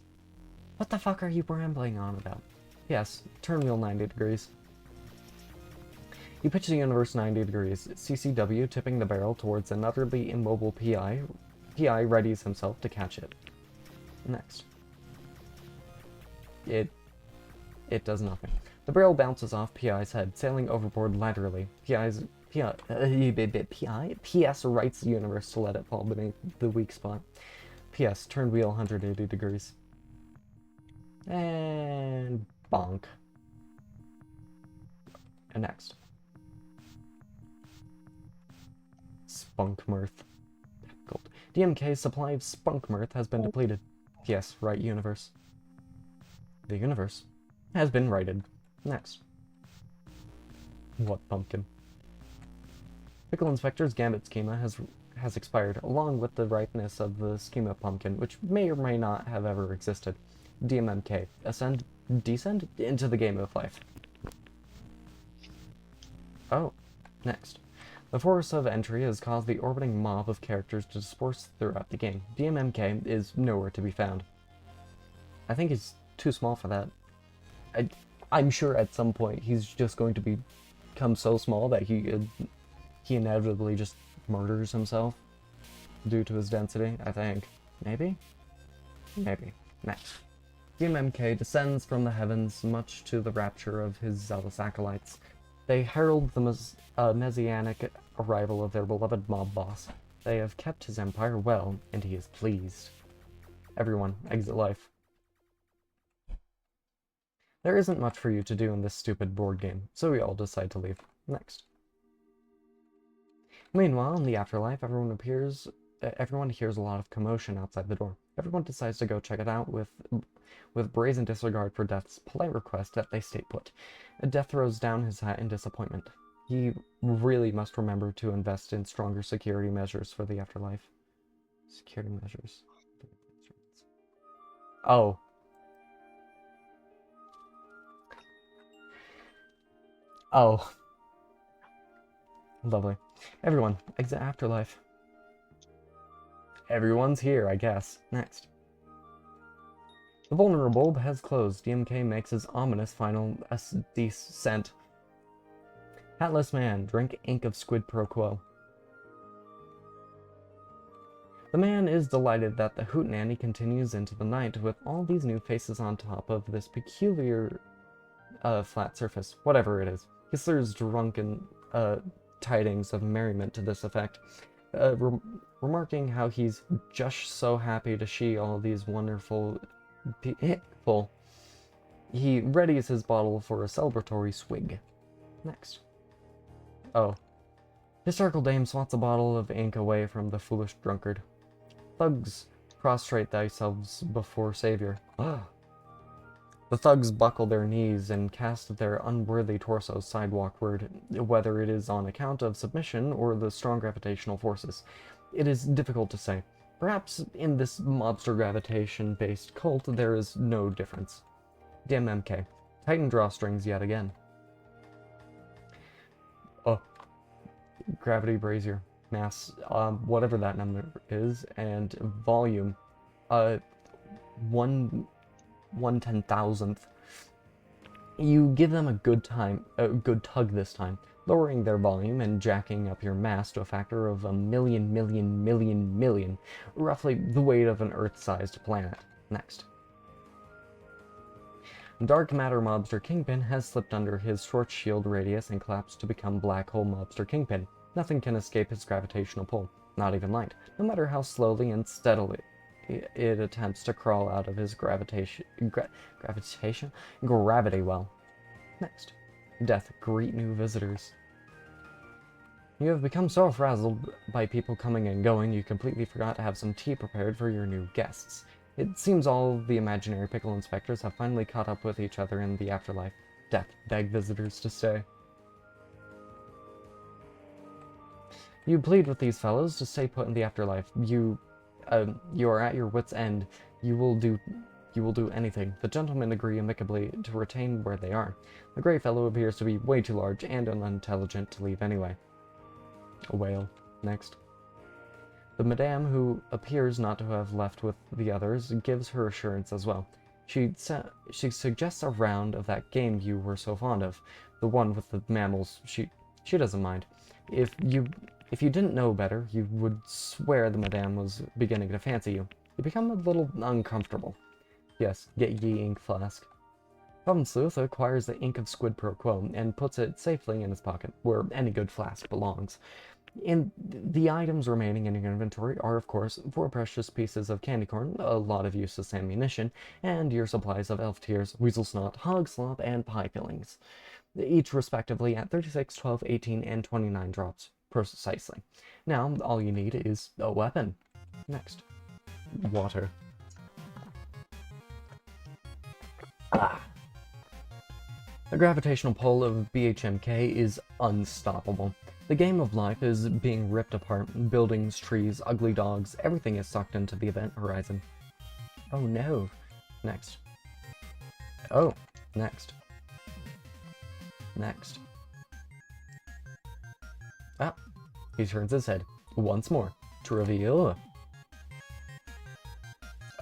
What the fuck are you rambling on about? P.S. Turn wheel 90 degrees. You pitch the universe 90 degrees. CCW tipping the barrel towards an utterly immobile PI. PI readies himself to catch it. Next. It does nothing. The barrel bounces off PI's head, sailing overboard laterally. PS writes the universe to let it fall beneath the weak spot. PS, turn wheel 180 degrees. And bonk. And next. Spunk mirth. Gold. DMK's supply of spunk mirth has been depleted. PS, right universe. The universe has been righted. Next. What pumpkin? Pickle Inspector's Gambit schema has expired, along with the ripeness of the schema pumpkin, which may or may not have ever existed. DMMK. Ascend descend into the game of life. Oh, next. The force of entry has caused the orbiting mob of characters to disperse throughout the game. DMMK is nowhere to be found. I think he's too small for that. I'm sure at some point he's just going to become so small that he inevitably just murders himself due to his density, I think. Maybe? Maybe. Next. DMMK descends from the heavens, much to the rapture of his zealous acolytes. They herald the messianic arrival of their beloved mob boss. They have kept his empire well, and he is pleased. Everyone, exit life. There isn't much for you to do in this stupid board game, so we all decide to leave. Next. Meanwhile, in the afterlife, everyone hears a lot of commotion outside the door. Everyone decides to go check it out with brazen disregard for Death's polite request that they stay put. Death throws down his hat in disappointment. He really must remember to invest in stronger security measures for the afterlife. Security measures. Oh. Oh. Lovely. Everyone, exit afterlife. Everyone's here, I guess. Next. The vulnerable has closed. DMK makes his ominous final descent. Hatless man, drink ink of squid pro quo. The man is delighted that the hootenanny continues into the night with all these new faces on top of this peculiar flat surface, whatever it is. He slurs drunken tidings of merriment to this effect, remarking how he's just so happy to see all these wonderful people. He readies his bottle for a celebratory swig. Next. Oh. Hysterical dame swats a bottle of ink away from the foolish drunkard. Thugs, prostrate thyself before Savior. The thugs buckle their knees and cast their unworthy torsos sidewalkward, whether it is on account of submission or the strong gravitational forces. It is difficult to say. Perhaps in this mobster gravitation-based cult there is no difference. DMMK. Tighten drawstrings yet again. Oh. Gravity brazier. Mass, whatever that number is, and volume, 1/10,000th. You give them a good tug this time, lowering their volume and jacking up your mass to a factor of a million, roughly the weight of an Earth-sized planet. Next. Dark Matter Mobster Kingpin has slipped under his short shield radius and collapsed to become Black Hole Mobster Kingpin. Nothing can escape his gravitational pull, not even light, no matter how slowly and steadily it attempts to crawl out of his gravity well. Next. Death, greet new visitors. You have become so frazzled by people coming and going, you completely forgot to have some tea prepared for your new guests. It seems all the imaginary pickle inspectors have finally caught up with each other in the afterlife. Death, beg visitors to stay. You plead with these fellows to stay put in the afterlife. You are at your wit's end. You will do anything. The gentlemen agree amicably to retain where they are. The gray fellow appears to be way too large and unintelligent to leave anyway. A whale. Next. The madame, who appears not to have left with the others, gives her assurance as well. She suggests a round of that game you were so fond of, the one with the mammals. She doesn't mind. If you didn't know better, you would swear the madame was beginning to fancy you. You become a little uncomfortable. Yes, get ye ink flask. Sleuth acquires the ink of squid pro quo and puts it safely in his pocket, where any good flask belongs. The items remaining in your inventory are, of course, 4 precious pieces of candy corn, a lot of useless ammunition, and your supplies of elf tears, weasel snot, hog slop, and pie fillings, each respectively at 36, 12, 18, and 29 drops, precisely. Now, all you need is a weapon. Next. Water. The gravitational pull of BHMK is unstoppable. The game of life is being ripped apart. Buildings, trees, ugly dogs, everything is sucked into the event horizon. Oh no. Next. Oh, next. Next. Ah, he turns his head once more to reveal.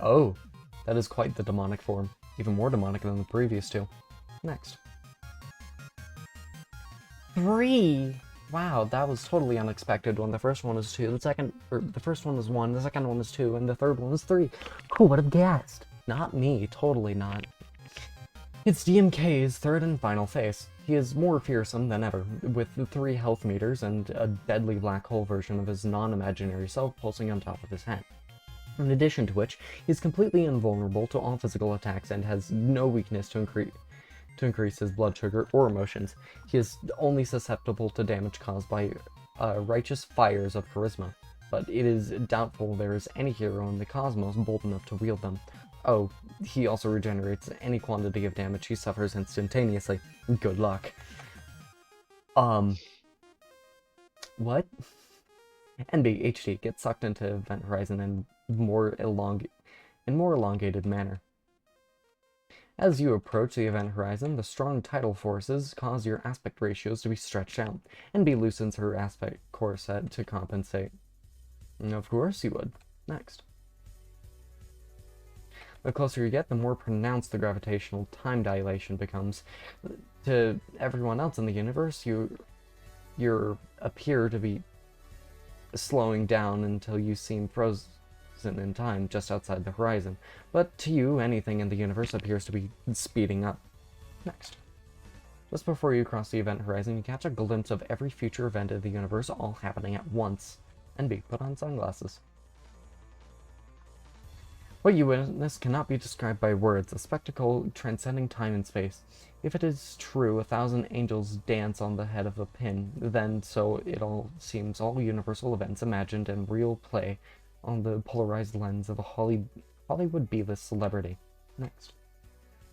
Oh, that is quite the demonic form. Even more demonic than the previous two. Next. 3! Wow, that was totally unexpected when the first one was 2, the first one was 1, the second one was 2, and the third one was 3. Who would have guessed? Not me, totally not. It's DMK's third and final phase. He is more fearsome than ever, with 3 health meters and a deadly black hole version of his non-imaginary self pulsing on top of his head. In addition to which, he is completely invulnerable to all physical attacks and has no weakness to increase his blood sugar or emotions. He is only susceptible to damage caused by righteous fires of charisma, but it is doubtful there is any hero in the cosmos bold enough to wield them. Oh, he also regenerates any quantity of damage he suffers instantaneously. Good luck. What? NBHD gets sucked into Event Horizon in more elongated manner. As you approach the event horizon, the strong tidal forces cause your aspect ratios to be stretched out, and NB loosens her aspect corset to compensate. Of course you would. Next. The closer you get, the more pronounced the gravitational time dilation becomes. To everyone else in the universe, you appear to be slowing down until you seem frozen in time just outside the horizon, but to you, anything in the universe appears to be speeding up. Next. Just before you cross the event horizon, you catch a glimpse of every future event of the universe all happening at once. NB, put on sunglasses. What you witness cannot be described by words, a spectacle transcending time and space. If it is true 1,000 angels dance on the head of a pin, then so it all seems all universal events imagined in real play on the polarized lens of a Hollywood B-list celebrity. Next.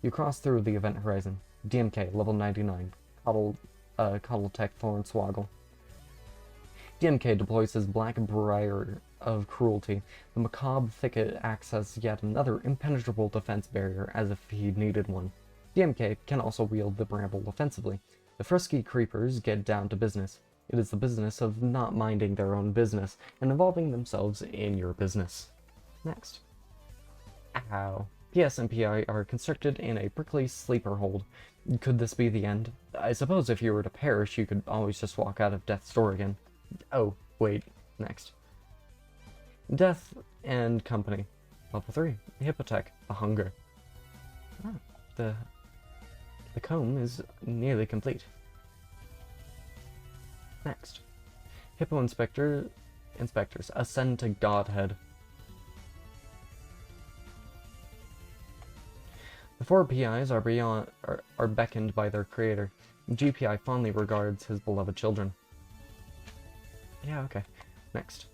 You cross through the event horizon. DMK, level 99. Coddletech Thornswoggle. DMK deploys his black briar of cruelty. The macabre thicket acts as yet another impenetrable defense barrier, as if he needed one. DMK can also wield the bramble offensively. The frisky creepers get down to business. It is the business of not minding their own business and involving themselves in your business. Next. Ow. PS and PI are constricted in a prickly sleeper hold. Could this be the end? I suppose if you were to perish, you could always just walk out of death's door again. Oh, wait. Next. Death and Company. Level 3. Hippotech. The Hunger. Ah, the comb is nearly complete. Next. Hippo inspectors ascend to Godhead. The 4 PIs are beckoned by their creator. GPI fondly regards his beloved children. Yeah, okay. Next.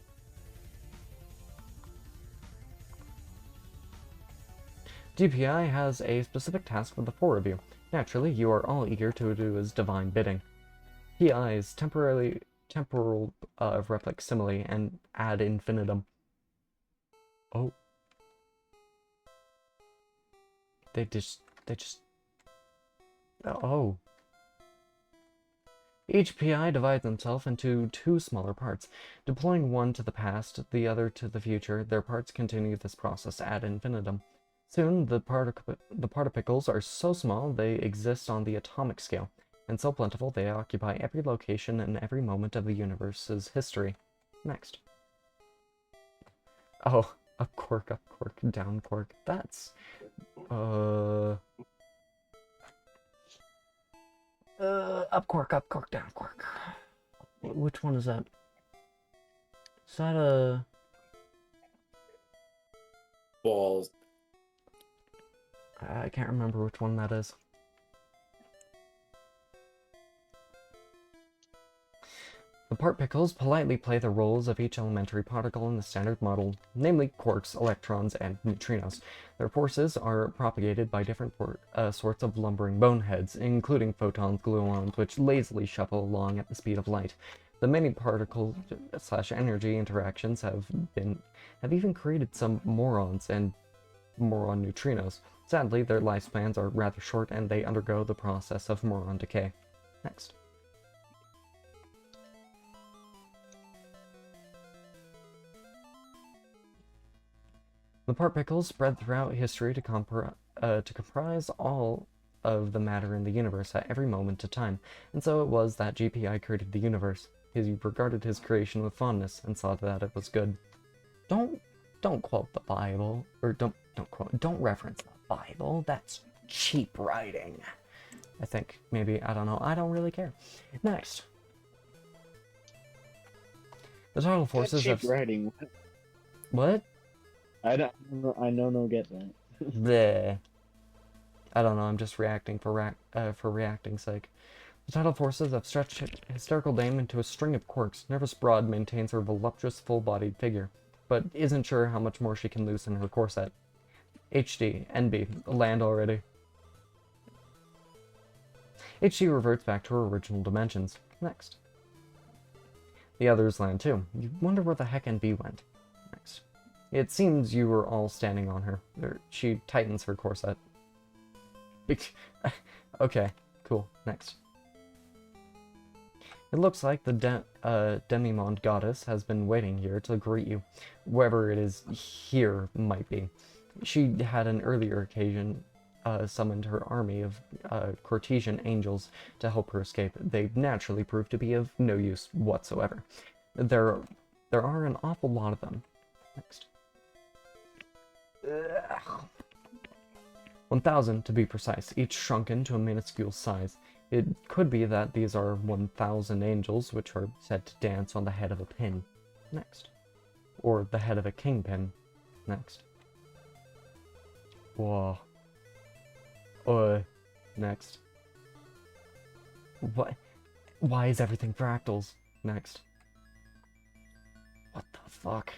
GPI has a specific task for the 4 of you. Naturally, you are all eager to do his divine bidding. PIs temporal replic simile and ad infinitum. Oh. They just... Oh. Each PI divides himself into 2 smaller parts. Deploying one to the past, the other to the future, their parts continue this process ad infinitum. Soon, the particles are so small they exist on the atomic scale, and so plentiful they occupy every location and every moment of the universe's history. Next. Oh, up quark, down quark. That's... up quark, down quark. Which one is that? Is that a... Balls. I can't remember which one that is. The particles politely play the roles of each elementary particle in the standard model, namely quarks, electrons, and neutrinos. Their forces are propagated by different sorts of lumbering boneheads, including photons, gluons, which lazily shuffle along at the speed of light. The many particle/energy interactions have even created some morons and Moron neutrinos. Sadly, their lifespans are rather short and they undergo the process of Moron decay. Next. The particles spread throughout history to comprise all of the matter in the universe at every moment of time, and so it was that GPI created the universe. He regarded his creation with fondness and saw that it was good. Don't quote the Bible, or don't reference the Bible. That's cheap writing. I think, maybe, I don't know, I don't really care. Next. The total forces cheap of... writing. What? I don't get that. Bleh. I don't know, I'm just reacting for reacting's sake. The tidal forces have stretched hysterical dame into a string of quirks. Nervous broad maintains her voluptuous, full-bodied figure, but isn't sure how much more she can loosen her corset. HD, NB, land already. HD reverts back to her original dimensions. Next. The others land too. You wonder where the heck NB went. Next. It seems you were all standing on her. She tightens her corset. Okay, cool. Next. It looks like the Demimonde goddess has been waiting here to greet you. Wherever it is here might be. She had an earlier occasion summoned her army of Cortesian angels to help her escape. They naturally proved to be of no use whatsoever. There are an awful lot of them. Next. 1,000 to be precise, each shrunken to a minuscule size. It could be that these are 1,000 angels, which are said to dance on the head of a pin. Next. Or the head of a kingpin. Next. Whoa. Next. What? Why is everything fractals? Next. What the fuck?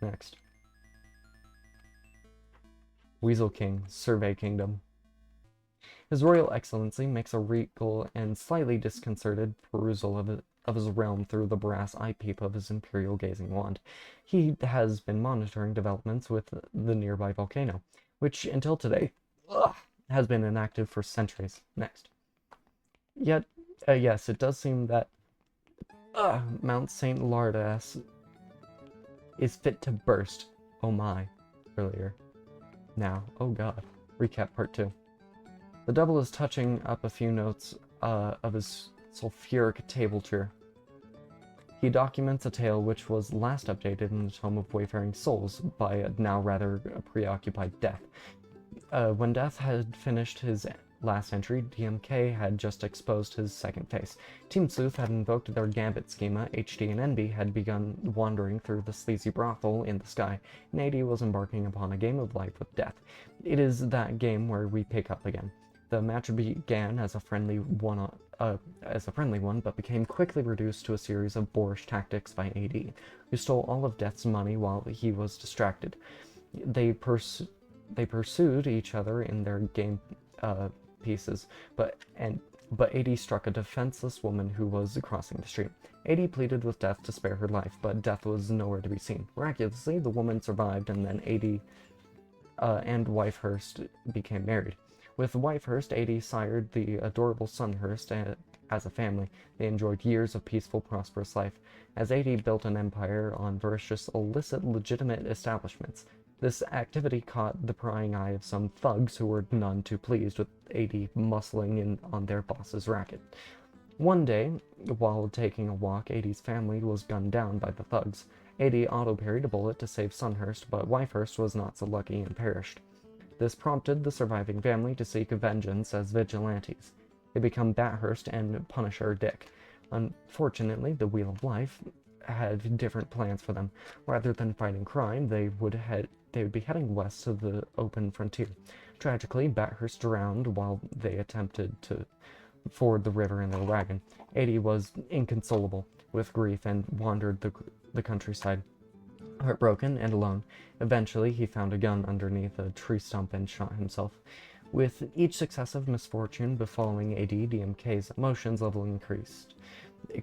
Next. Weasel King, Survey Kingdom. His Royal Excellency makes a regal and slightly disconcerted perusal of his realm through the brass eyepeep of his imperial gazing wand. He has been monitoring developments with the nearby volcano, which until today has been inactive for centuries. Next. Yet, yes, it does seem that Mount St. Lardas is fit to burst. Oh my. Earlier. Now. Oh god. Recap part 2. The devil is touching up a few notes of his sulfuric tablature. He documents a tale which was last updated in the Tome of Wayfaring Souls by a now rather preoccupied Death. When Death had finished his last entry, DMK had just exposed his second face. Team Sleuth had invoked their Gambit schema, HD and NB had begun wandering through the sleazy brothel in the sky, and AD was embarking upon a game of life with death. It is that game where we pick up again. The match began as a friendly one, but became quickly reduced to a series of boorish tactics by AD, who stole all of Death's money while he was distracted. They pursued each other in their game pieces, but AD struck a defenseless woman who was crossing the street. AD pleaded with Death to spare her life, but Death was nowhere to be seen. Miraculously, the woman survived, and then AD and Wifehurst became married. With Wifehurst, AD sired the adorable Sunhurst as a family. They enjoyed years of peaceful, prosperous life. As AD built an empire on voracious, illicit, legitimate establishments. This activity caught the prying eye of some thugs who were none too pleased with AD muscling in on their boss's racket. One day, while taking a walk, AD's family was gunned down by the thugs. AD auto-parried a bullet to save Sunhurst, but Wifehurst was not so lucky and perished. This prompted the surviving family to seek vengeance as vigilantes. They become Bathurst and Punisher Dick. Unfortunately, the Wheel of Life had different plans for them. Rather than fighting crime, they would be heading west to the open frontier. Tragically, Bathurst drowned while they attempted to ford the river in their wagon. AD was inconsolable with grief and wandered the countryside. Heartbroken and alone, eventually he found a gun underneath a tree stump and shot himself. With each successive misfortune befalling AD, DMK's emotions level increased,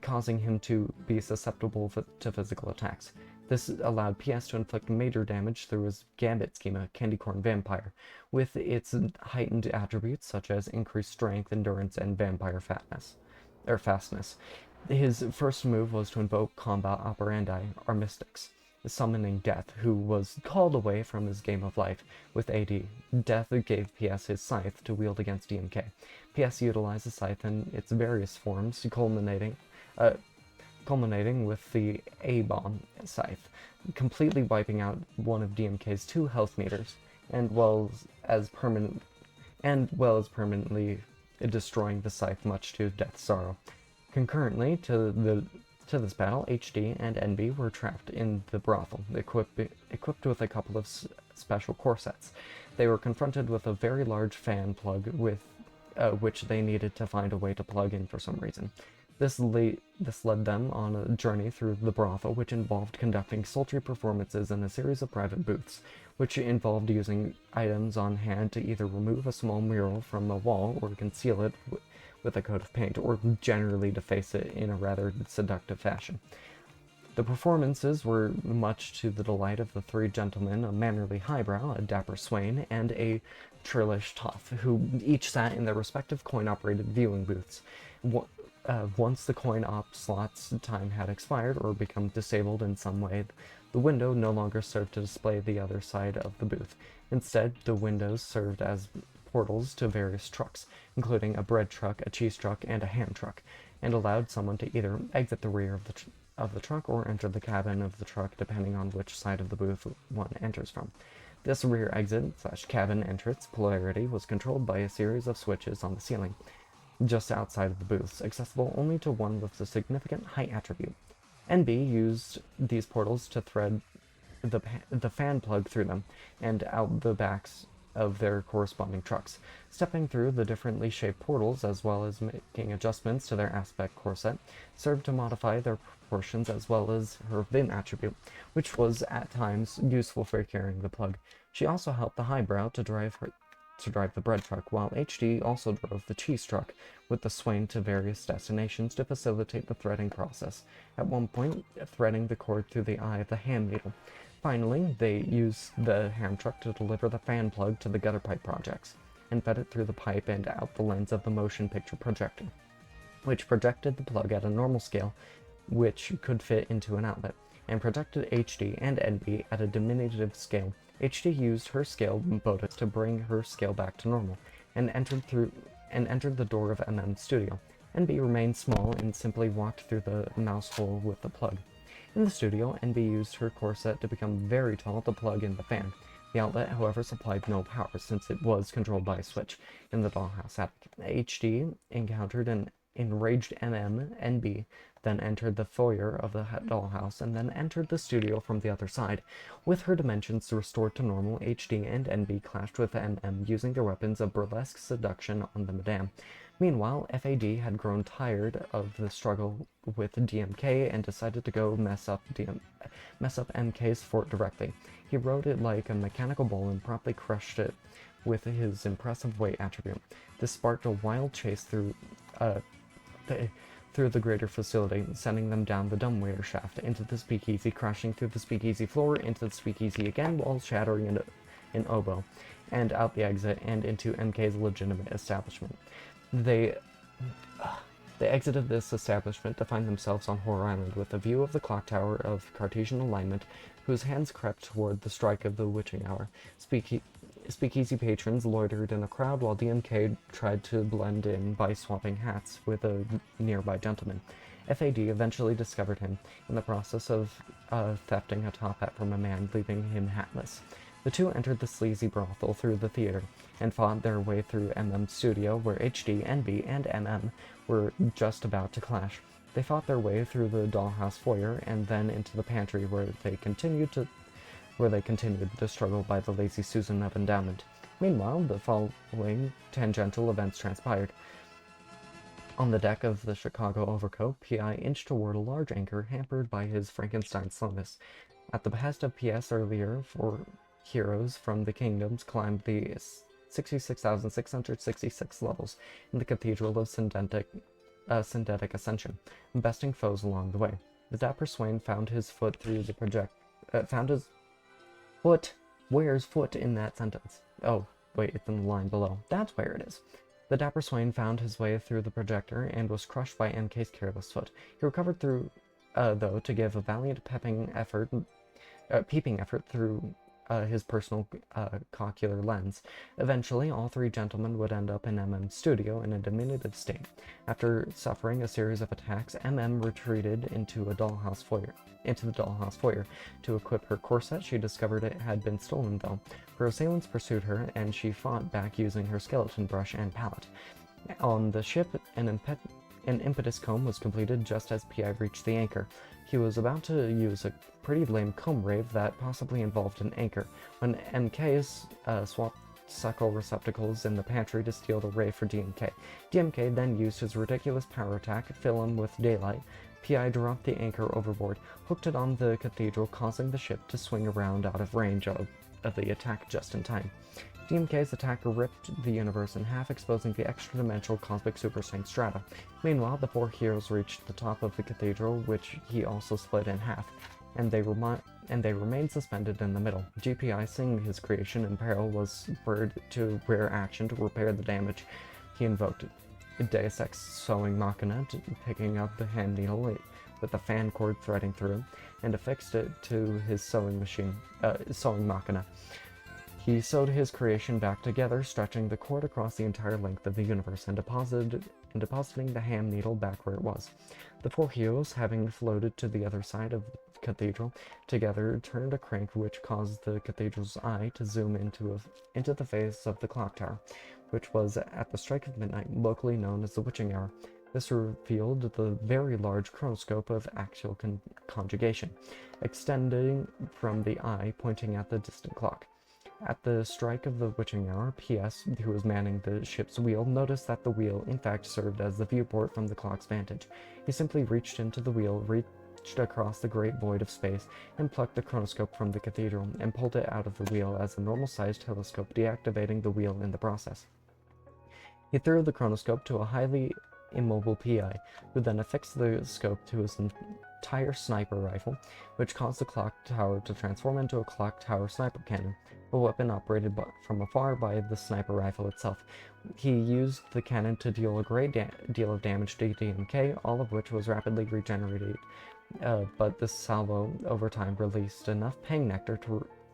causing him to be susceptible to physical attacks. This allowed PS to inflict major damage through his Gambit schema, Candy Corn Vampire, with its heightened attributes such as increased strength, endurance, and vampire fastness. His first move was to invoke Combat Operandi, Armistics, summoning Death, who was called away from his game of life with AD. Death gave PS his Scythe to wield against DMK. PS utilized the Scythe in its various forms, culminating with the A-Bomb Scythe, completely wiping out one of DMK's 2 health meters, and well as permanently destroying the Scythe, much to Death's sorrow. Concurrently to this battle, HD and NB were trapped in the brothel, equipped with a couple of special corsets. They were confronted with a very large fan plug which they needed to find a way to plug in for some reason. This led them on a journey through the brothel, which involved conducting sultry performances in a series of private booths, which involved using items on hand to either remove a small mural from a wall or conceal it with a coat of paint, or generally deface it in a rather seductive fashion. The performances were much to the delight of the 3 gentlemen, a mannerly highbrow, a dapper swain, and a churlish toff, who each sat in their respective coin-operated viewing booths. Once the coin-op slot's time had expired or become disabled in some way, the window no longer served to display the other side of the booth. Instead, the windows served as portals to various trucks, including a bread truck, a cheese truck, and a ham truck, and allowed someone to either exit the rear of the truck or enter the cabin of the truck, depending on which side of the booth one enters from. This rear exit/cabin entrance polarity was controlled by a series of switches on the ceiling, just outside of the booths, accessible only to one with a significant height attribute. NB used these portals to thread the fan plug through them and out the backs of their corresponding trucks. Stepping through the differently shaped portals, as well as making adjustments to their aspect corset, served to modify their proportions as well as her Vim attribute, which was at times useful for carrying the plug. She also helped the highbrow to drive the bread truck, while HD also drove the cheese truck with the swain to various destinations to facilitate the threading process, at one point threading the cord through the eye of the ham needle. Finally, they used the ham truck to deliver the fan plug to the gutter pipe projects, and fed it through the pipe and out the lens of the motion picture projector, which projected the plug at a normal scale which could fit into an outlet, and projected HD and NB at a diminutive scale. HD used her scale bonus to bring her scale back to normal, and entered the door of MM's studio. NB remained small and simply walked through the mouse hole with the plug. In the studio, NB used her corset to become very tall to plug in the fan. The outlet, however, supplied no power, since it was controlled by a switch in the dollhouse attic. HD encountered an enraged NB, then entered the foyer of the dollhouse, and then entered the studio from the other side. With her dimensions restored to normal, HD and NB clashed with using their weapons of burlesque seduction on the Madame. Meanwhile, FAD had grown tired of the struggle with DMK and decided to go mess up MK's fort directly. He rode it like a mechanical bull and promptly crushed it with his impressive weight attribute. This sparked a wild chase through the greater facility, sending them down the dumbwaiter shaft into the speakeasy, crashing through the speakeasy floor, into the speakeasy again while shattering an oboe, and out the exit and into MK's legitimate establishment. They exited this establishment to find themselves on Horror Island with a view of the clock tower of Cartesian alignment, whose hands crept toward the strike of the witching hour. Speakeasy patrons loitered in a crowd while DMK tried to blend in by swapping hats with a nearby gentleman. FAD eventually discovered him in the process of thefting a top hat from a man, leaving him hatless. The two entered the sleazy brothel through the theater and fought their way through MM's studio, where HD, NB, and MM were just about to clash. They fought their way through the dollhouse foyer and then into the pantry, where they continued the struggle by the Lazy Susan of Endowment. Meanwhile, the following tangential events transpired. On the deck of the Chicago Overcoat, PI inched toward a large anchor hampered by his Frankenstein slowness. At the behest of PS earlier, 4 heroes from the kingdoms climbed the 66,666 levels in the Cathedral of Synthetic Ascension, besting foes along the way. The dapper swain found his foot through the found his foot. Where's foot in that sentence? Oh, wait, it's in the line below. That's where it is. The dapper swain found his way through the projector and was crushed by MK's careless foot. He recovered through, though, to give a valiant peeping effort through his personal cochlear lens. Eventually, all three gentlemen would end up in MM's studio in a diminutive state. After suffering a series of attacks, MM retreated into the dollhouse foyer. To equip her corset, she discovered it had been stolen, though. Her assailants pursued her, and she fought back using her skeleton brush and pallet. On the ship, an impetus comb was completed just as PI reached the anchor. He was about to use a pretty lame comb rave that possibly involved an anchor, when MK's swapped suckle receptacles in the pantry to steal the ray for DMK. DMK then used his ridiculous power attack to fill him with daylight. PI dropped the anchor overboard, hooked it on the cathedral, causing the ship to swing around out of range of the attack just in time. DMK's attack ripped the universe in half, exposing the extra-dimensional cosmic super strength strata. Meanwhile, the four heroes reached the top of the cathedral, which he also split in half, and they remained suspended in the middle. GPI, seeing his creation in peril, was spurred to rare action to repair the damage. He invoked Deus Ex Sewing Machina, picking up the hand needle with the fan cord threading through, and affixed it to his sewing machina. He sewed his creation back together, stretching the cord across the entire length of the universe and depositing the hand needle back where it was. The four heroes, having floated to the other side of the cathedral, together turned a crank which caused the cathedral's eye to zoom into the face of the clock tower, which was at the strike of midnight, locally known as the witching hour. This revealed the very large chronoscope of axial conjugation, extending from the eye, pointing at the distant clock. At the strike of the witching hour, PS, who was manning the ship's wheel, noticed that the wheel in fact served as the viewport from the clock's vantage. He simply reached into the wheel, reached across the great void of space, and plucked the chronoscope from the cathedral, and pulled it out of the wheel as a normal-sized telescope, deactivating the wheel in the process. He threw the chronoscope to a highly immobile PI, who then affixed the scope to his entire sniper rifle, which caused the clock tower to transform into a clock tower sniper cannon, a weapon operated from afar by the sniper rifle itself. He used the cannon to deal a great deal of damage to DMK, all of which was rapidly regenerated, but this salvo over time released enough Pang Nectar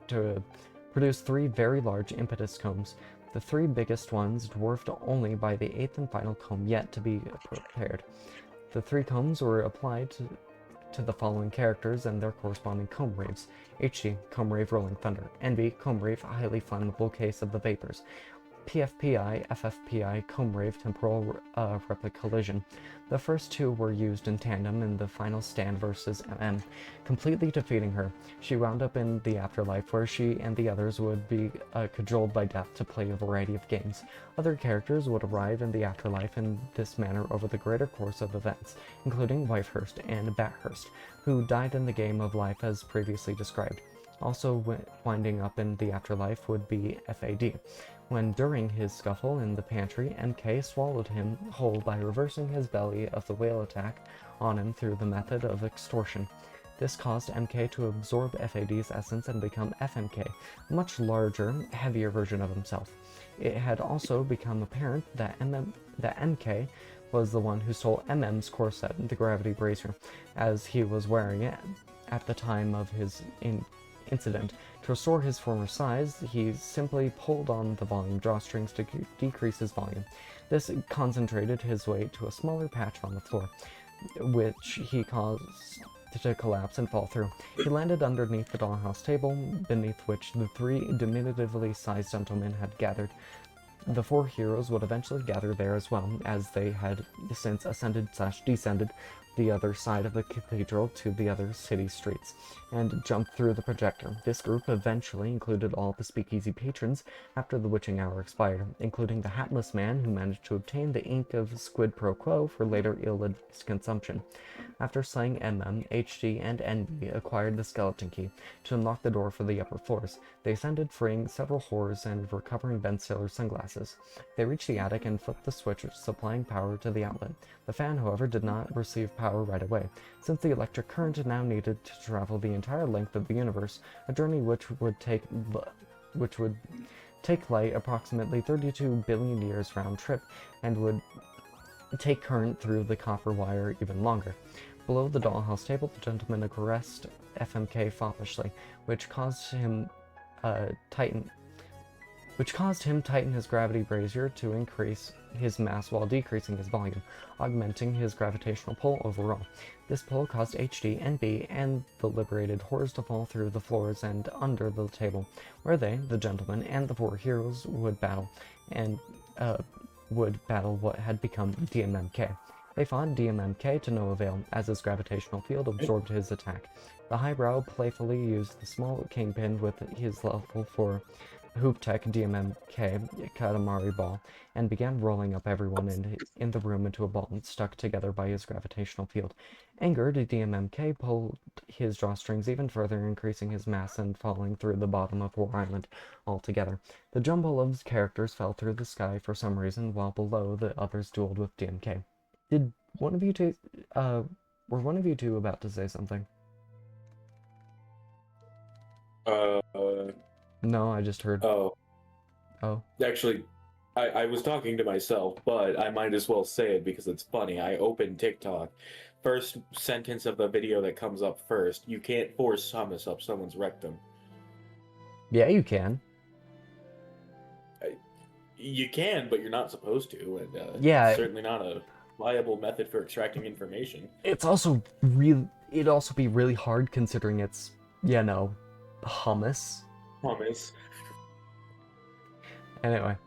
to produce three very large impetus combs, the three biggest ones dwarfed only by the eighth and final comb yet to be prepared. The three combs were applied to the following characters and their corresponding comb raves. HD, Comb Rave Rolling Thunder. NB, Comb Rave Highly Flammable Case of the Vapors. PFPI, FFPI, Comb Rave Temporal Replica Collision. The first two were used in tandem in the final stand versus MM, completely defeating her. She wound up in the afterlife, where she and the others would be cajoled by death to play a variety of games. Other characters would arrive in the afterlife in this manner over the greater course of events, including Wifehurst and Bathurst, who died in the game of life as previously described. Also winding up in the afterlife would be FAD, when during his scuffle in the pantry, MK swallowed him whole by reversing his belly of the whale attack on him through the method of extortion. This caused MK to absorb FAD's essence and become FMK, a much larger, heavier version of himself. It had also become apparent that MK was the one who stole MM's corset, the gravity brazier, as he was wearing it at the time of his incident. To restore his former size, he simply pulled on the volume drawstrings to decrease his volume. This concentrated his weight to a smaller patch on the floor, which he caused to collapse and fall through. He landed underneath the dollhouse table, beneath which the three diminutively sized gentlemen had gathered. The four heroes would eventually gather there as well, as they had since ascended/descended the other side of the cathedral to the other city streets, and jumped through the projector. This group eventually included all the speakeasy patrons after the witching hour expired, including the hatless man who managed to obtain the ink of Squid Pro Quo for later ill-advised consumption. After slaying MM, HD, and NB acquired the skeleton key to unlock the door for the upper floors. They ascended, freeing several whores and recovering Ben Stiller's sunglasses. They reached the attic and flipped the switch supplying power to the outlet. The fan, however, did not receive power right away, since the electric current now needed to travel the entire length of the universe, a journey which would take light approximately 32 billion years round trip, and would take current through the copper wire even longer. Below the dollhouse table, the gentleman caressed FMK foppishly, which caused him tighten his gravity brazier to increase his mass while decreasing his volume, augmenting his gravitational pull overall. This pull caused HD, NB, and the liberated horrors to fall through the floors and under the table, where they, the gentleman, and the 4 heroes would battle what had become DMMK. They fought DMMK to no avail, as his gravitational field absorbed his attack. The highbrow playfully used the small kingpin with his level 4 Hoop Tech DMMK Katamari ball, and began rolling up everyone in the room into a ball stuck together by his gravitational field. Angered, DMMK pulled his drawstrings even further, increasing his mass and falling through the bottom of War Island altogether. The jumble of characters fell through the sky for some reason, while below the others dueled with DMK. Did one of you two, were one of you two about to say something? No, I just heard. Oh. Actually, I was talking to myself, but I might as well say it because it's funny. I opened TikTok. First sentence of the video that comes up first, you can't force hummus up someone's rectum. Yeah, you can. You can, but you're not supposed to, and yeah, certainly not a viable method for extracting information. It'd also be really hard considering it's, hummus. Anyway,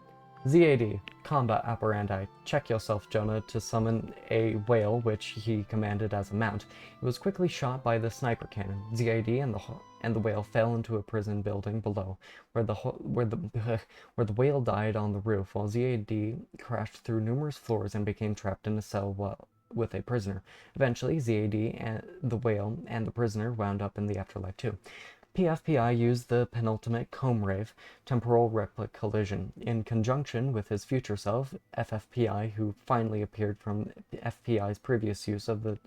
ZAD, combat apparandi. Check yourself, Jonah, to summon a whale, which he commanded as a mount. It was quickly shot by the sniper cannon. ZAD and the whale fell into a prison building below, where the whale died on the roof, while ZAD crashed through numerous floors and became trapped in a cell with a prisoner. Eventually, ZAD and the whale and the prisoner wound up in the afterlife too. PFPI used the penultimate comb rave, temporal replic collision, in conjunction with his future self, FFPI, who finally appeared from FPI's previous use of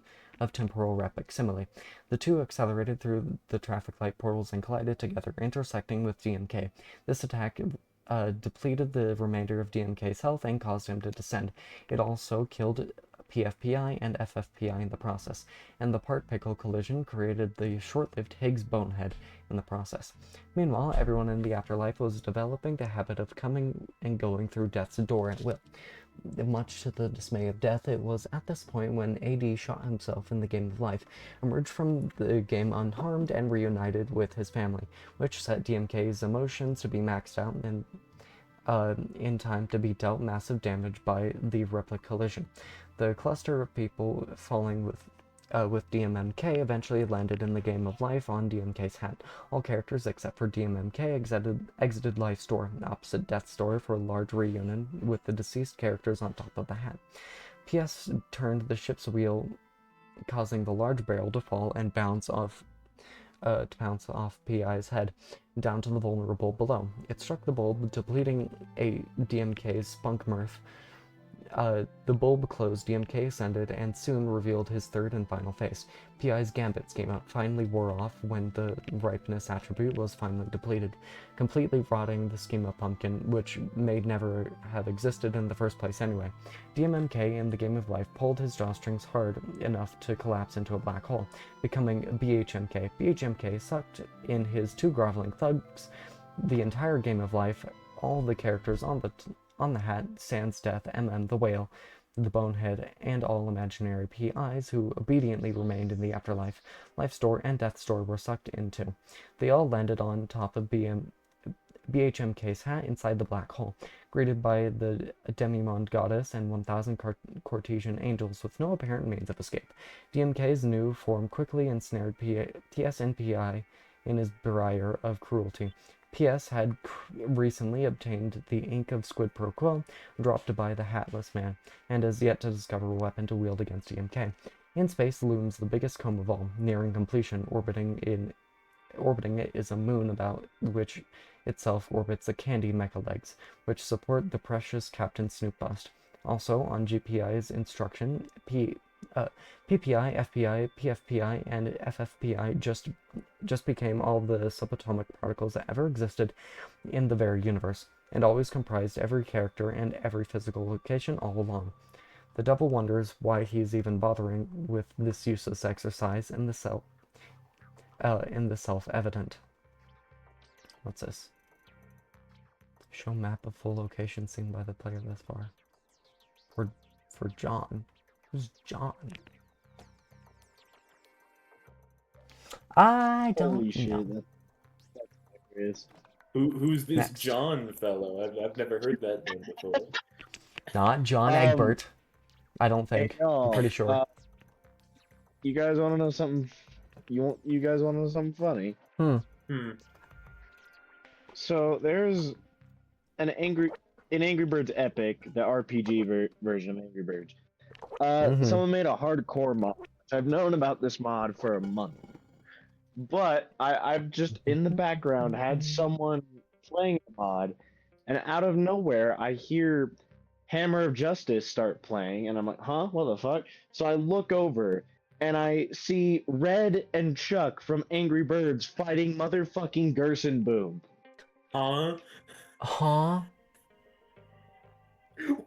temporal replic simile. The two accelerated through the traffic light portals and collided together, intersecting with DMK. This attack depleted the remainder of DMK's health and caused him to descend. It also killed PFPI and FFPI in the process, and the part pickle collision created the short-lived Higgs bonehead in the process. Meanwhile, everyone in the afterlife was developing the habit of coming and going through death's door at will. Much to the dismay of Death, it was at this point when AD shot himself in the game of life, emerged from the game unharmed, and reunited with his family, which set DMK's emotions to be maxed out and in time to be dealt massive damage by the replic collision. The cluster of people falling with DMMK eventually landed in the game of life on DMK's hat. All characters except for DMMK exited Life's door, opposite Death's door, for a large reunion with the deceased characters on top of the hat. PS turned the ship's wheel, causing the large barrel to fall and bounce off PI's head down to the vulnerable below. It struck the bulb, depleting a DMK's spunk mirth. The bulb closed, DMK ascended, and soon revealed his third and final face. PI's gambit schema finally wore off when the ripeness attribute was finally depleted, completely rotting the schema pumpkin, which may never have existed in the first place anyway. DMMK in the game of life pulled his drawstrings hard enough to collapse into a black hole, becoming BHMK. BHMK sucked in his 2 groveling thugs the entire game of life, all the characters on the hat, sans Death, MM the whale, the bonehead, and all imaginary PIs who obediently remained in the afterlife. Life's door and Death's door were sucked into. They all landed on top of BHMK's hat inside the black hole, greeted by the Demimonde goddess and 1,000 Cartesian angels with no apparent means of escape. DMK's new form quickly ensnared TS and PI in his barrier of cruelty. PS had recently obtained the ink of Squid Pro Quo, dropped by the Hatless Man, and has yet to discover a weapon to wield against DMK. In space looms the biggest comb of all, nearing completion. Orbiting it is a moon about which itself orbits the candy mecha legs, which support the precious Captain Snoop bust. Also, on GPI's instruction, PPI, FPI, PFPI, and FFPI just became all the subatomic particles that ever existed in the very universe, and always comprised every character and every physical location all along. The devil wonders why he's even bothering with this useless exercise in the self-evident. What's this? Show map of full location seen by the player thus far. For John. Who's John? I don't Holy shit, know. that's hilarious. Who's this Next. John fellow? I've never heard that name before. Not John Egbert. I don't think. Hey, I'm pretty sure. You guys want to know something? You guys want to know something funny? So there's an Angry Birds Epic, the RPG version of Angry Birds. Someone made a hardcore mod. I've known about this mod for a month, but I've just in the background had someone playing the mod, and out of nowhere I hear Hammer of Justice start playing, and I'm like, huh, what the fuck? So I look over and I see Red and Chuck from Angry Birds fighting motherfucking Gerson Boom. Huh? Huh?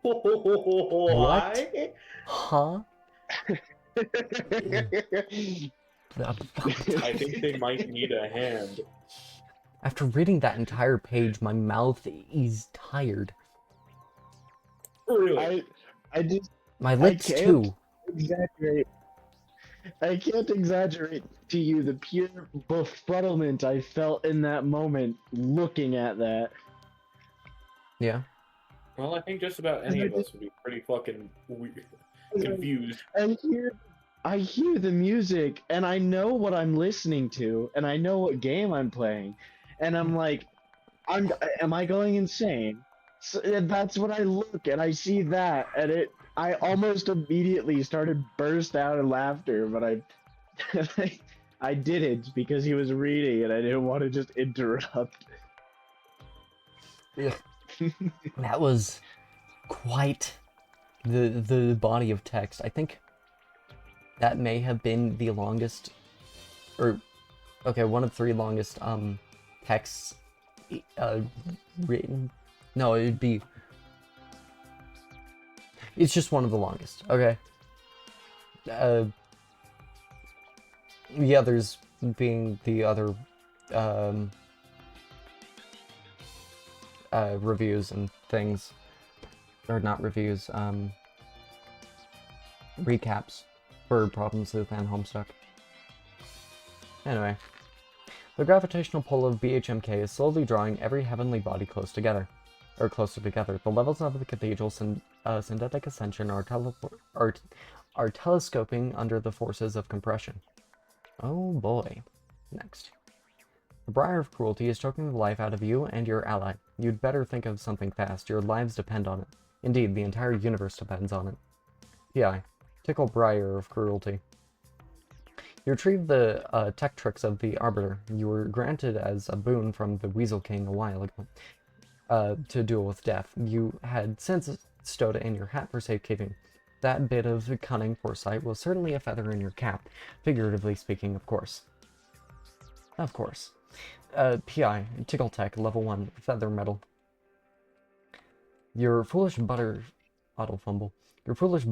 Why? Huh? I think they might need a hand. After reading that entire page, my mouth is tired. Really? I just My lips too. exaggerate. I can't exaggerate to you the pure befuddlement I felt in that moment looking at that. Yeah. Well, I think just about any of us would be pretty fucking confused. I hear the music and I know what I'm listening to and I know what game I'm playing, and I'm like, am I going insane? So, and that's when I look and I see that, and I almost immediately started burst out in laughter, but I didn't because he was reading and I didn't want to just interrupt. Ugh. That was quite the body of text. I think that may have been the longest, or okay, one of 3 longest texts written. No, it'd be. It's just one of the longest. Okay. The others being the other reviews and things, or not reviews, recaps for Problem Sleuth and Homestuck. Anyway, the gravitational pull of BHMK is slowly drawing every heavenly body closer together. The levels of the cathedral's synthetic ascension are telescoping under the forces of compression. Oh boy. Next. The Briar of Cruelty is choking the life out of you and your ally. You'd better think of something fast. Your lives depend on it. Indeed, the entire universe depends on it. P.I. Tickle Briar of Cruelty. You retrieved the tech tricks of the Arbiter. You were granted as a boon from the Weasel King a while ago to duel with death. You had since stowed it in your hat for safekeeping. That bit of cunning foresight was certainly a feather in your cap, figuratively speaking, of course. Of course. P.I. Tickle Tech, level 1, Feather Metal. Your foolish butter... Auto fumble. Your foolish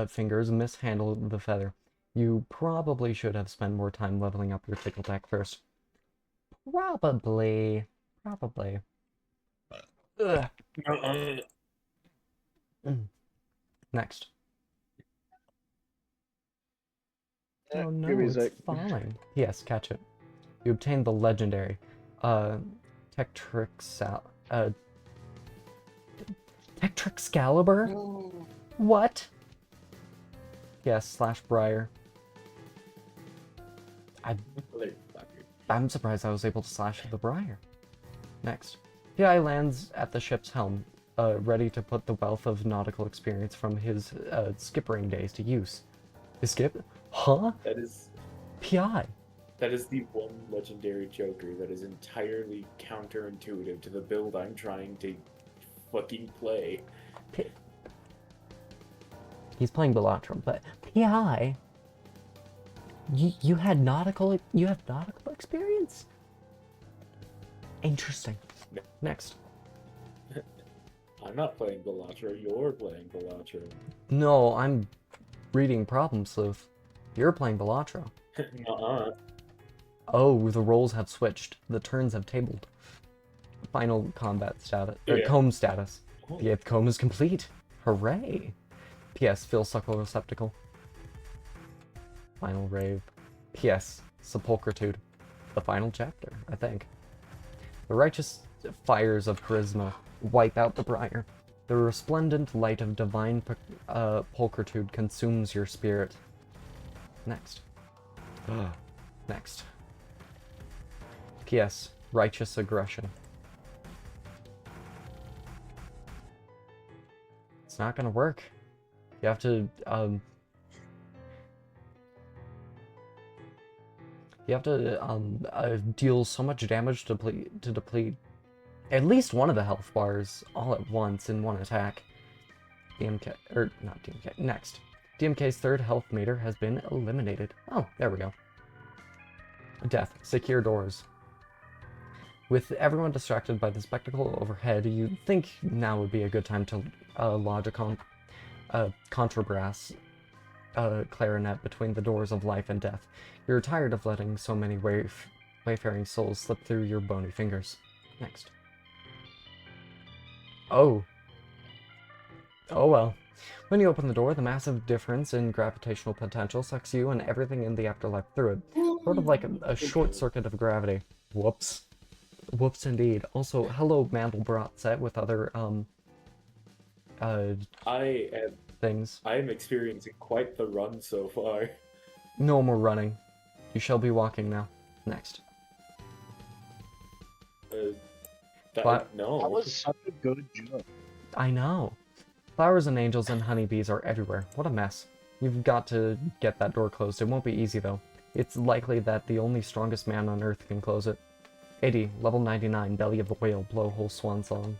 fingers mishandled the feather. You probably should have spent more time leveling up your Tickle Tech first. Probably. Ugh. Next. Oh no, it's falling. Yes, catch it. You obtained the legendary Tectrixcalibur? What? Yes, /Briar. I'm surprised I was able to slash the Briar. Next. P.I. lands at the ship's helm, ready to put the wealth of nautical experience from his skippering days to use. Skip? Huh? That is... P.I. That is the one legendary Joker that is entirely counterintuitive to the build I'm trying to fucking play. He's playing Bellatrum, but PI? You have nautical experience? Interesting. Next. I'm not playing Balatro, you're playing Balatro. No, I'm reading Problem Sleuth. You're playing Balatro. Nuh-uh. Oh, the roles have switched. The turns have tabled. Final combat status. Oh, yeah. Comb status. Oh. The 8th comb is complete. Hooray. P.S. Phil Suckle Receptacle. Final rave. P.S. Sepulchritude. The final chapter, I think. The righteous fires of charisma wipe out the briar. The resplendent light of divine pulchritude consumes your spirit. Next. Next. P.S. Righteous aggression. It's not gonna work. You have to, deal so much damage to deplete at least one of the health bars all at once in one attack. DMK, or not DMK, next. DMK's third health meter has been eliminated. Oh, there we go. Death. Secure doors. With everyone distracted by the spectacle overhead, you'd think now would be a good time to lodge a contrabrass clarinet between the doors of life and death. You're tired of letting so many wayfaring souls slip through your bony fingers. Next. Oh. Oh well. When you open the door, the massive difference in gravitational potential sucks you and everything in the afterlife through it. Sort of like a short circuit of gravity. Whoops. Whoops indeed. Also, hello Mandelbrot set with other, things. I am experiencing quite the run so far. No more running. You shall be walking now. Next. No. That was such a good joke. I know. Flowers and angels and honeybees are everywhere. What a mess. You've got to get that door closed. It won't be easy though. It's likely that the only strongest man on Earth can close it. 80, level 99, Belly of the Whale, Blowhole Swan Song.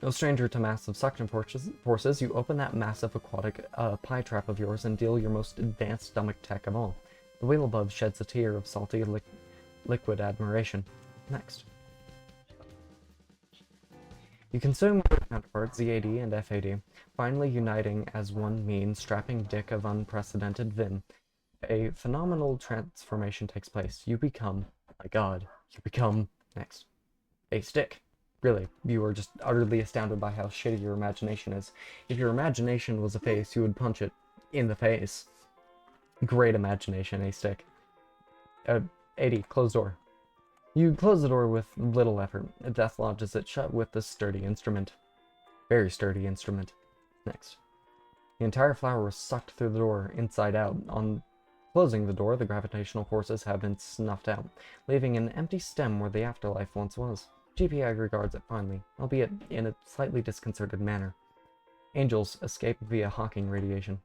No stranger to massive suction forces, you open that massive aquatic pie trap of yours and deal your most advanced stomach tech of all. The whale above sheds a tear of salty liquid admiration. Next. You consume your counterparts, ZAD and FAD, finally uniting as one mean, strapping dick of unprecedented vim. A phenomenal transformation takes place. You become, my god, you become, next, a stick. Really, you are just utterly astounded by how shitty your imagination is. If your imagination was a face, you would punch it in the face. Great imagination, a stick. 80, close door. You close the door with little effort. Death lodges it shut with this sturdy instrument. Very sturdy instrument. Next. The entire flower was sucked through the door, inside out. On closing the door, the gravitational forces have been snuffed out, leaving an empty stem where the afterlife once was. GPI regards it fondly, albeit in a slightly disconcerted manner. Angels escape via Hawking radiation.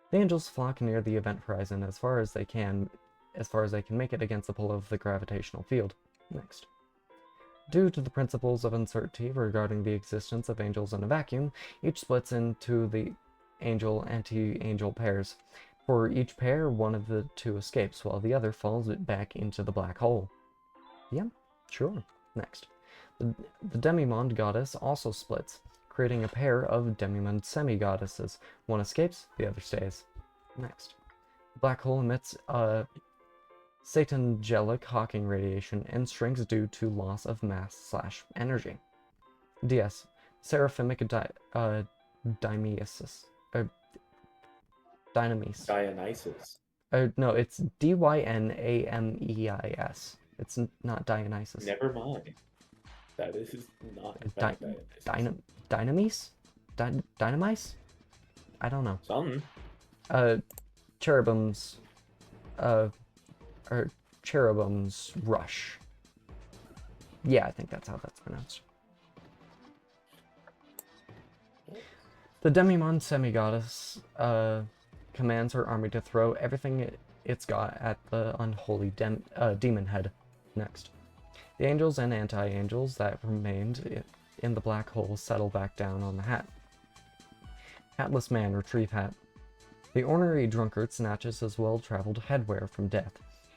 The angels flock near the event horizon as far as they can make it against the pull of the gravitational field. Next. Due to the principles of uncertainty regarding the existence of angels in a vacuum, each splits into the angel-anti-angel pairs. For each pair, one of the two escapes, while the other falls back into the black hole. Yeah, sure. Next. The Demimonde goddess also splits, creating a pair of Demimonde semi-goddesses. One escapes, the other stays. Next. The black hole emits Satangelic Hawking radiation and shrinks due to loss of mass/energy. DS. Seraphimic Dionysus. Dionysus. No, it's Dynameis. It's not Dionysus. Never mind. That is not Dionysus. Dynamis? Dynamis? I don't know. Something. Cherubim's or Cherubim's Rush. Yeah, I think that's how that's pronounced. The Demimonde semi-goddess commands her army to throw everything it's got at the unholy demon head. Next. The angels and anti-angels that remained in the black hole settle back down on the hat. Hatless man, retrieve hat. The ornery drunkard snatches his well-traveled headwear from death.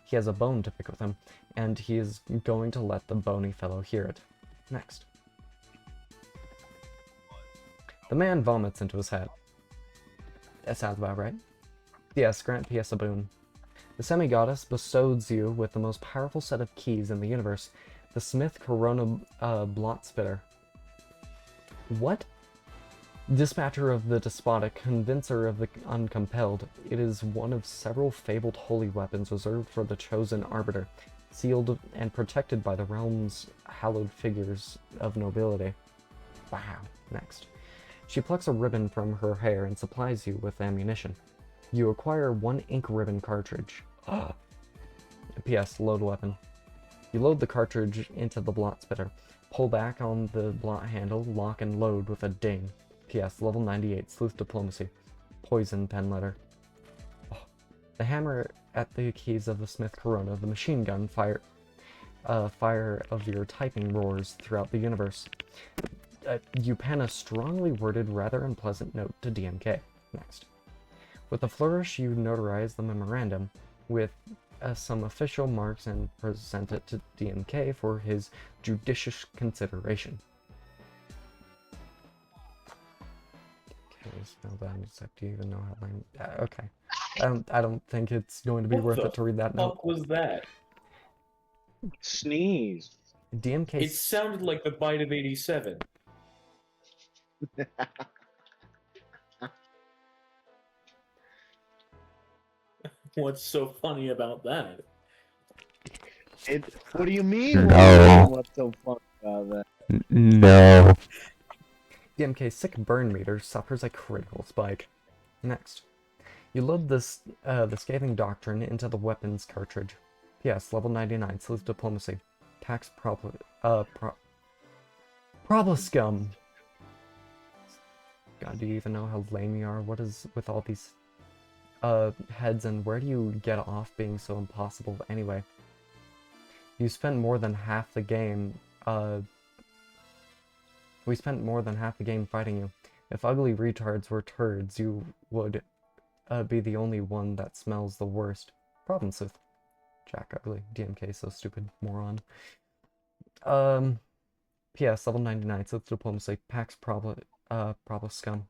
He has a bone to pick with him, and he is going to let the bony fellow hear it. Next. The man vomits into his hat. That sounds about right. Yes, grant PS a boon. The semi-goddess bestows you with the most powerful set of keys in the universe, the Smith Corona Blot Spitter. What? Dispatcher of the despotic, convincer of the uncompelled, it is one of several fabled holy weapons reserved for the chosen arbiter, sealed and protected by the realm's hallowed figures of nobility. Wow. Next. She plucks a ribbon from her hair and supplies you with ammunition. You acquire 1 ink ribbon cartridge. P.S. Load weapon. You load the cartridge into the blot spitter. Pull back on the blot handle, lock and load with a ding. P.S. Level 98, Sleuth Diplomacy. Poison pen letter. The hammer at the keys of the Smith Corona, the machine gun fire of your typing roars throughout the universe. You pen a strongly worded, rather unpleasant note to DMK. Next. With a flourish, you notarize the memorandum with some official marks and present it to DMK for his judicious consideration. Okay, spell that except do you even know how to... okay. I don't think it's going to be worth it to read that note. What was that? Sneeze. DMK... It sounded like the bite of 87. What's so funny about that? What do you mean? No. What's so funny about that? No. DMK's sick burn meter suffers a critical spike. Next. You load this, the scathing doctrine into the weapons cartridge. P.S. Level 99, Sleuth Diplomacy. Tax Proboscum. God, do you even know how lame you are? What is with all these heads, and where do you get off being so impossible anyway? You spent more than half the game, we spent more than half the game fighting you. If ugly retards were turds, you would be the only one that smells the worst. Problem, Sleuth. Jack Ugly. DMK, so stupid. Moron. P.S. Level 99, Sleuth Diplomacy. Pax Proboscum.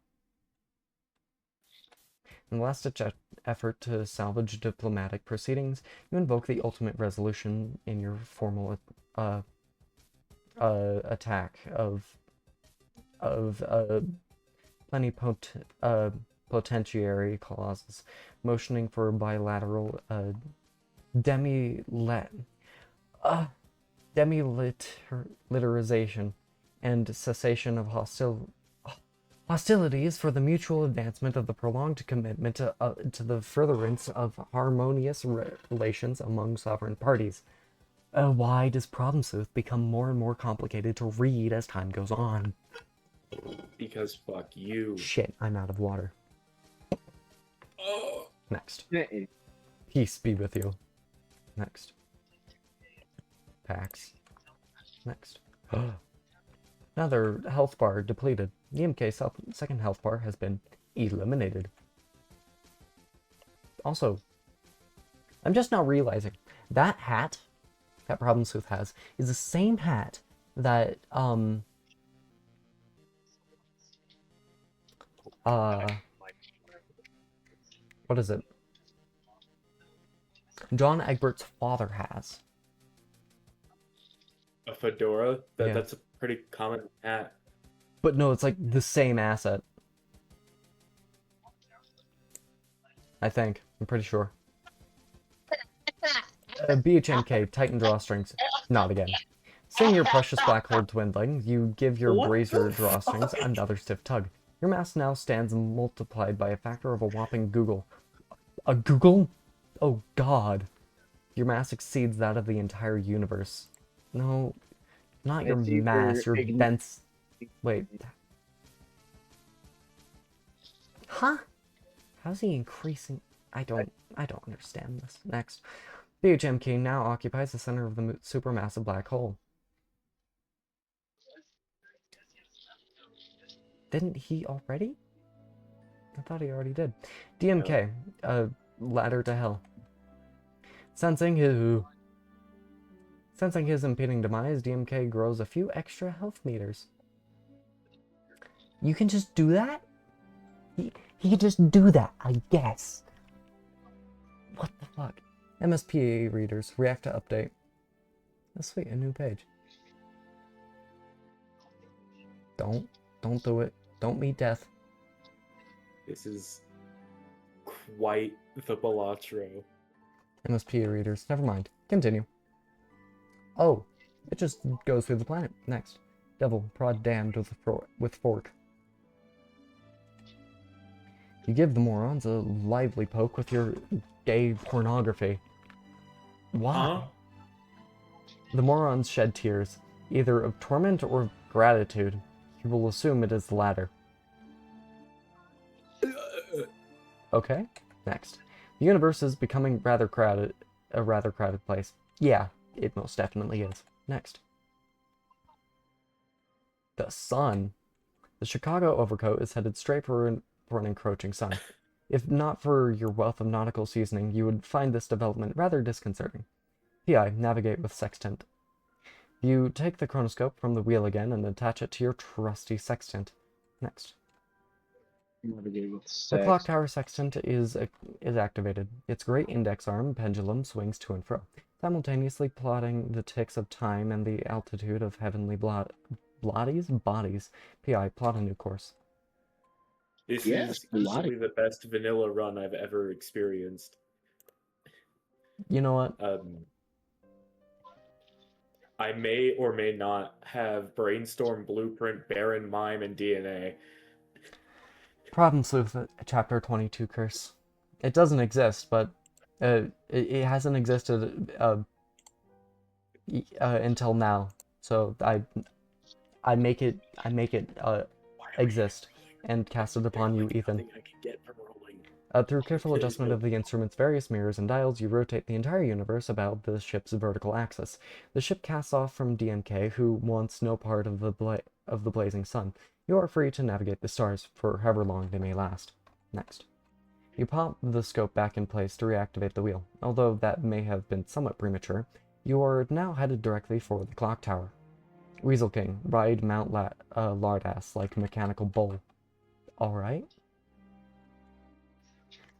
In the last-ditch effort to salvage diplomatic proceedings, you invoke the ultimate resolution in your formal attack of plenipotentiary clauses, motioning for bilateral demilitarization and cessation of hostilities for the mutual advancement of the prolonged commitment to the furtherance of harmonious relations among sovereign parties. Why does Problem Sleuth become more and more complicated to read as time goes on? Because fuck you. Shit, I'm out of water. Oh. Next. Peace be with you. Next. Pax. Next. Another health bar depleted. EMK's second health bar has been eliminated. Also, I'm just now realizing that hat that Problem Sleuth has is the same hat that what is it? John Egbert's father has. A fedora? Yeah. That's a pretty common hat. But no, it's like the same asset. I think. I'm pretty sure. BHMK, Titan drawstrings. Not again. Seeing your precious black hole dwindling, you give your What brazier the drawstrings fuck? another stiff tug. Your mass now stands multiplied by a factor of a whopping Google. A Google? Oh god. Your mass exceeds that of the entire universe. No, not your It's either mass, your dense... Wait. Huh? How's he increasing? I don't understand this. Next. BHMK now occupies the center of the supermassive black hole. Didn't he already? I thought he already did. DMK, ladder to hell. Sensing his impending demise, DMK grows a few extra health meters. You can just do that? He can just do that, I guess. What the fuck? MSPA readers, react to update. That's sweet, a new page. Don't do it. Don't meet death. This is quite the Balatro. MSPA readers, never mind. Continue. Oh, it just goes through the planet. Next. Devil, prod damned with fork. You give the morons a lively poke with your gay pornography. Why? Huh? The morons shed tears, either of torment or gratitude. You will assume it is the latter. Okay, next. The universe is becoming a rather crowded place. Yeah, it most definitely is. Next. The sun. The Chicago overcoat is headed straight for an encroaching sun. If not for your wealth of nautical seasoning, you would find this development rather disconcerting. PI, navigate with sextant. You take the chronoscope from the wheel again and attach it to your trusty sextant. Next. The clock tower sextant is activated. Its great index arm pendulum swings to and fro, simultaneously plotting the ticks of time and the altitude of heavenly bodies. PI, plot a new course. This Yes, is easily the best vanilla run I've ever experienced. You know what? I may or may not have Brainstorm, Blueprint, Baron, Mime, and DNA. Problem Sleuth, Chapter 22 Curse. It doesn't exist, but it hasn't existed until now. So I make it exist and cast it upon you, Ethan. Through careful adjustment of the instrument's various mirrors and dials, you rotate the entire universe about the ship's vertical axis. The ship casts off from DMK, who wants no part of the blazing sun. You are free to navigate the stars for however long they may last. Next. You pop the scope back in place to reactivate the wheel. Although that may have been somewhat premature, you are now headed directly for the clock tower. Weasel King, ride Mount Lardass like a mechanical bull. Alright?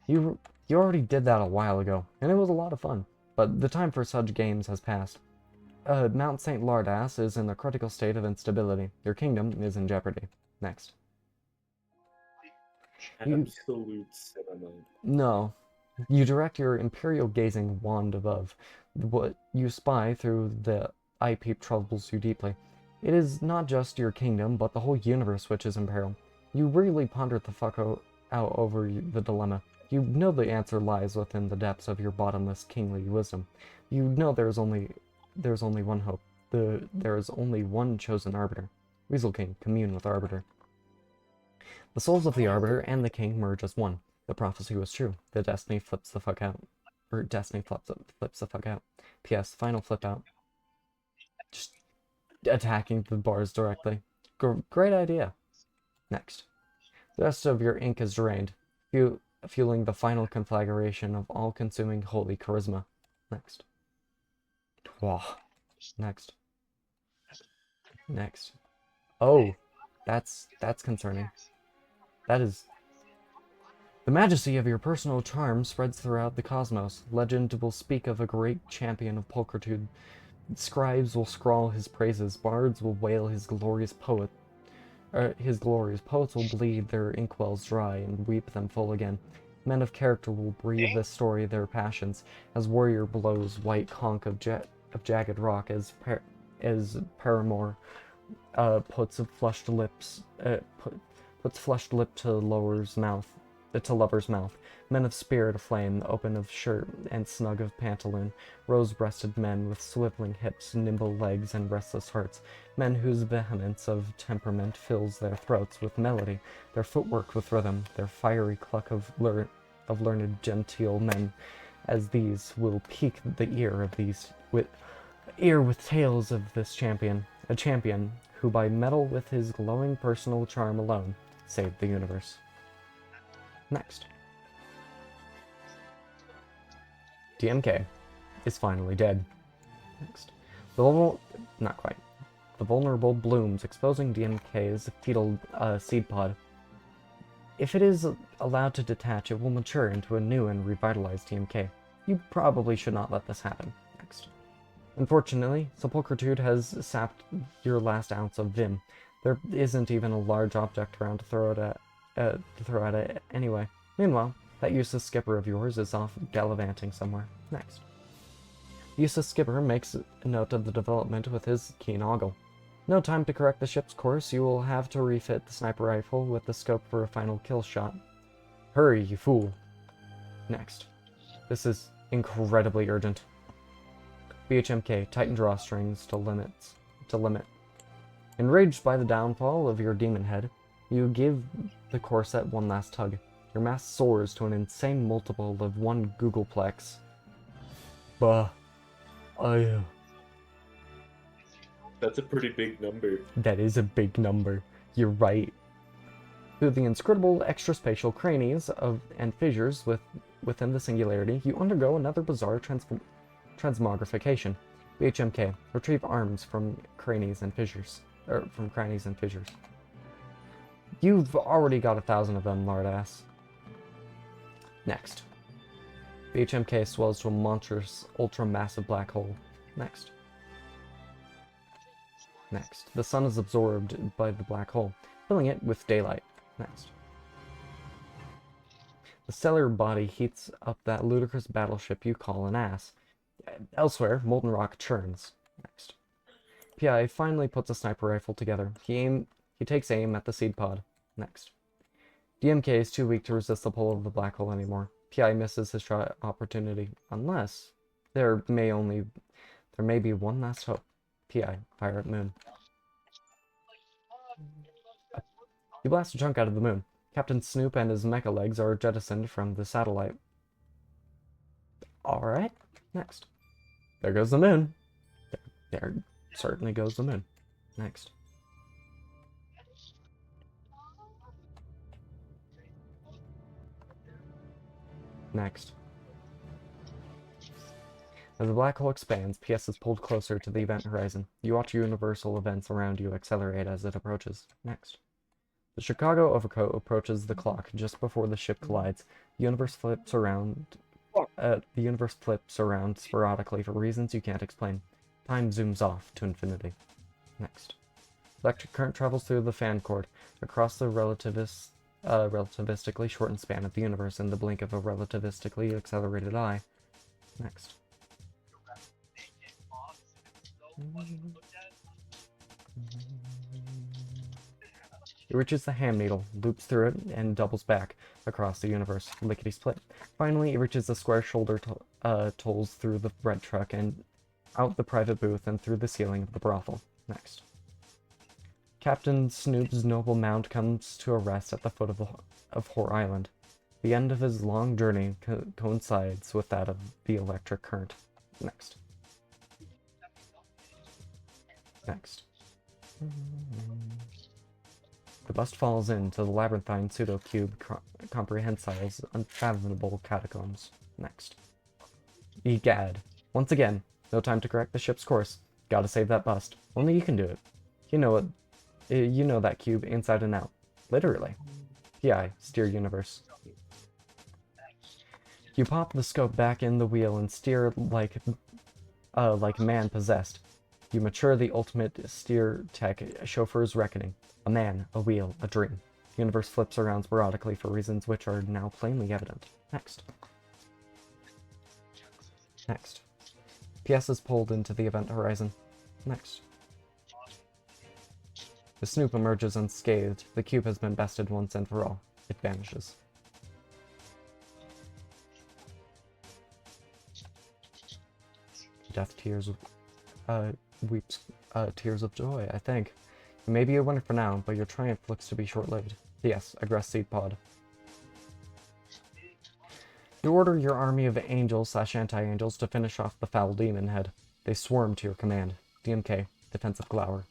You already did that a while ago, and it was a lot of fun, but the time for such games has passed. Mount St. Lardass is in a critical state of instability. Your kingdom is in jeopardy. Next. Absolute cinema. No. You direct your imperial gazing wand above. What you spy through the eye peep troubles you deeply. It is not just your kingdom, but the whole universe which is in peril. You really ponder the fuck out over the dilemma. You know the answer lies within the depths of your bottomless kingly wisdom. You know there's only one hope. There is only one chosen arbiter. Weasel King, commune with Arbiter. The souls of the Arbiter and the King merge as one. The prophecy was true. The destiny flips the fuck out. Or destiny flips the fuck out. P.S. Final flip out. Just attacking the bars directly. Great idea. Next. The rest of your ink is drained, fueling the final conflagration of all-consuming holy charisma. Next. Wow. Next. Next. Oh, that's concerning. That is... The majesty of your personal charm spreads throughout the cosmos. Legend will speak of a great champion of pulchritude. Scribes will scrawl his praises. Bards will wail his glorious poets will bleed their inkwells dry and weep them full again. Men of character will breathe this story their passions, as warrior blows white conch of jagged rock, as paramour puts flushed lip to lover's mouth. Men of spirit aflame, open of shirt and snug of pantaloon, rose-breasted men with swiveling hips, nimble legs, and restless hearts, men whose vehemence of temperament fills their throats with melody, their footwork with rhythm, their fiery cluck of learned genteel men, as these will pique the ear with tales of this champion, a champion who by metal with his glowing personal charm alone saved the universe. Next. DMK is finally dead. Next. Not quite. The vulnerable blooms, exposing DMK's fetal seed pod. If it is allowed to detach, it will mature into a new and revitalized DMK. You probably should not let this happen. Next. Unfortunately, Sepulchritude has sapped your last ounce of vim. There isn't even a large object around to throw at it anyway. Meanwhile, that useless skipper of yours is off gallivanting somewhere. Next. The useless skipper makes a note of the development with his keen ogle. No time to correct the ship's course, you will have to refit the sniper rifle with the scope for a final kill shot. Hurry, you fool. Next. This is incredibly urgent. BHMK, tighten drawstrings to limit. Enraged by the downfall of your demon head, you give the corset one last tug. Your mass soars to an insane multiple of 1 googolplex. Bah. That's a pretty big number. That is a big number. You're right. Through the inscrutable extraspatial crannies and fissures within the singularity, you undergo another bizarre transmogrification. BHMK, retrieve arms from crannies and fissures. You've already got 1,000 of them, lardass. Next. BHMK swells to a monstrous, ultra-massive black hole. Next. Next. The sun is absorbed by the black hole, filling it with daylight. Next. The stellar body heats up that ludicrous battleship you call an ass. Elsewhere, molten rock churns. Next. PI finally puts a sniper rifle together. He takes aim at the seed pod. Next. DMK is too weak to resist the pull of the black hole anymore. PI misses his shot opportunity, unless there may be one last hope. PI, fire at moon. You blast a chunk out of the moon. Captain Snoop and his mecha legs are jettisoned from the satellite. Alright, next. There goes the moon. There certainly goes the moon. Next. Next. As the black hole expands, PS is pulled closer to the event horizon. You watch universal events around you accelerate as it approaches. Next. The Chicago Overcoat approaches the clock just before the ship collides. The universe flips around sporadically for reasons you can't explain. Time zooms off to infinity. Next. Electric current travels through the fan cord across the relativistically shortened span of the universe in the blink of a relativistically accelerated eye. Next. It reaches the ham needle, loops through it, and doubles back across the universe, lickety-split. Finally, it reaches the square shoulder tolls through the bread truck and out the private booth and through the ceiling of the brothel. Next. Captain Snoop's noble mount comes to a rest at the foot of Whore Island. The end of his long journey coincides with that of the electric current. Next. Next. The bust falls into the labyrinthine pseudo-cube comprehensile's unfathomable catacombs. Next. Egad. Once again, no time to correct the ship's course. Gotta save that bust. Only you can do it. You know it. You know that cube inside and out. Literally. PI, steer universe. You pop the scope back in the wheel and steer like man possessed. You mature the ultimate steer tech chauffeur's reckoning. A man, a wheel, a dream. The universe flips around sporadically for reasons which are now plainly evident. Next. Next. PS is pulled into the event horizon. Next. The Snoop emerges unscathed. The cube has been bested once and for all. It vanishes. Death tears weeps tears of joy, I think. You may be a winner for now, but your triumph looks to be short-lived. Yes, aggress seed pod. You order your army of angels/anti-angels to finish off the foul demon head. They swarm to your command. DMK, defensive glower.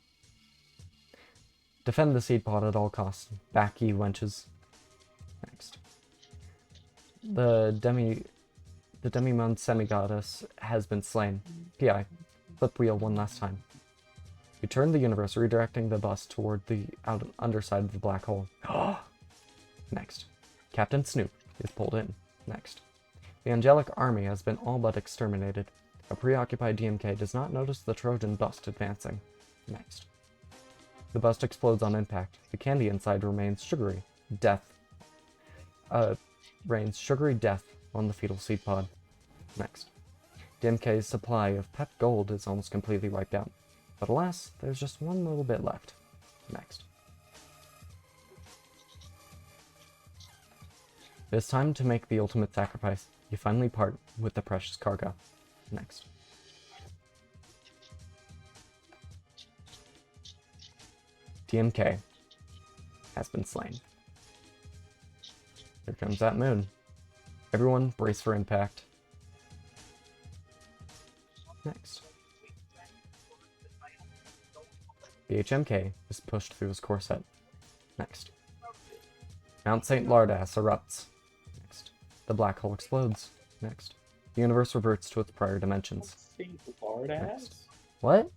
Defend the seed pod at all costs. Back, ye wenches. Next. The Demi-Monde Semi-Goddess has been slain. P.I. Flip wheel one last time. You turn the universe, redirecting the bus toward the underside of the black hole. Next. Captain Snoop is pulled in. Next. The angelic army has been all but exterminated. A preoccupied DMK does not notice the Trojan bust advancing. Next. The bust explodes on impact. The candy inside remains sugary. Death. Reigns sugary death on the fetal seed pod. Next. DMK's supply of pep gold is almost completely wiped out. But alas, there's just one little bit left. Next. It is time to make the ultimate sacrifice. You finally part with the precious cargo. Next. DMK has been slain. Here comes that moon. Everyone brace for impact. Next. The HMK is pushed through his corset. Next. Mount St. Lardass erupts. Next. The black hole explodes. Next. The universe reverts to its prior dimensions. St. Lardass? Next. What?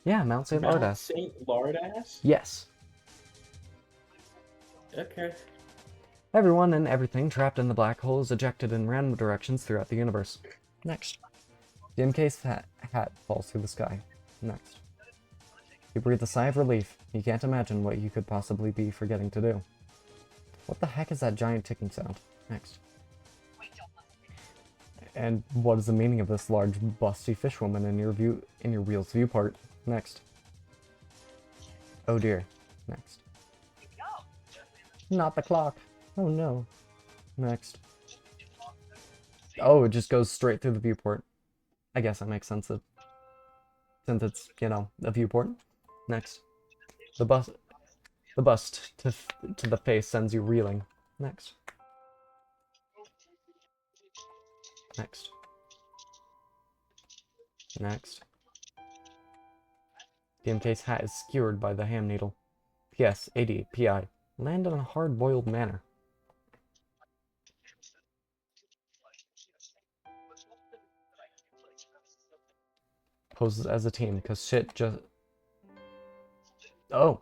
Yeah, Mount St. Mount Lardass. St. Lardass? Yes. Okay. Everyone and everything trapped in the black hole is ejected in random directions throughout the universe. Next. DMK's hat falls through the sky. Next. You breathe a sigh of relief. You can't imagine what you could possibly be forgetting to do. What the heck is that giant ticking sound? Next. And what is the meaning of this large, busty fishwoman in your wheel's viewport? Next. Oh dear. Next. Not the clock. Oh no. Next. Oh, it just goes straight through the viewport. I guess that makes sense since it's, you know, a viewport. Next. The bust to the face sends you reeling. Next. Next. Next. DMK's hat is skewered by the ham needle. P.S. AD. P.I. Land in a hard-boiled manner. Poses as a team, cause shit just... Oh!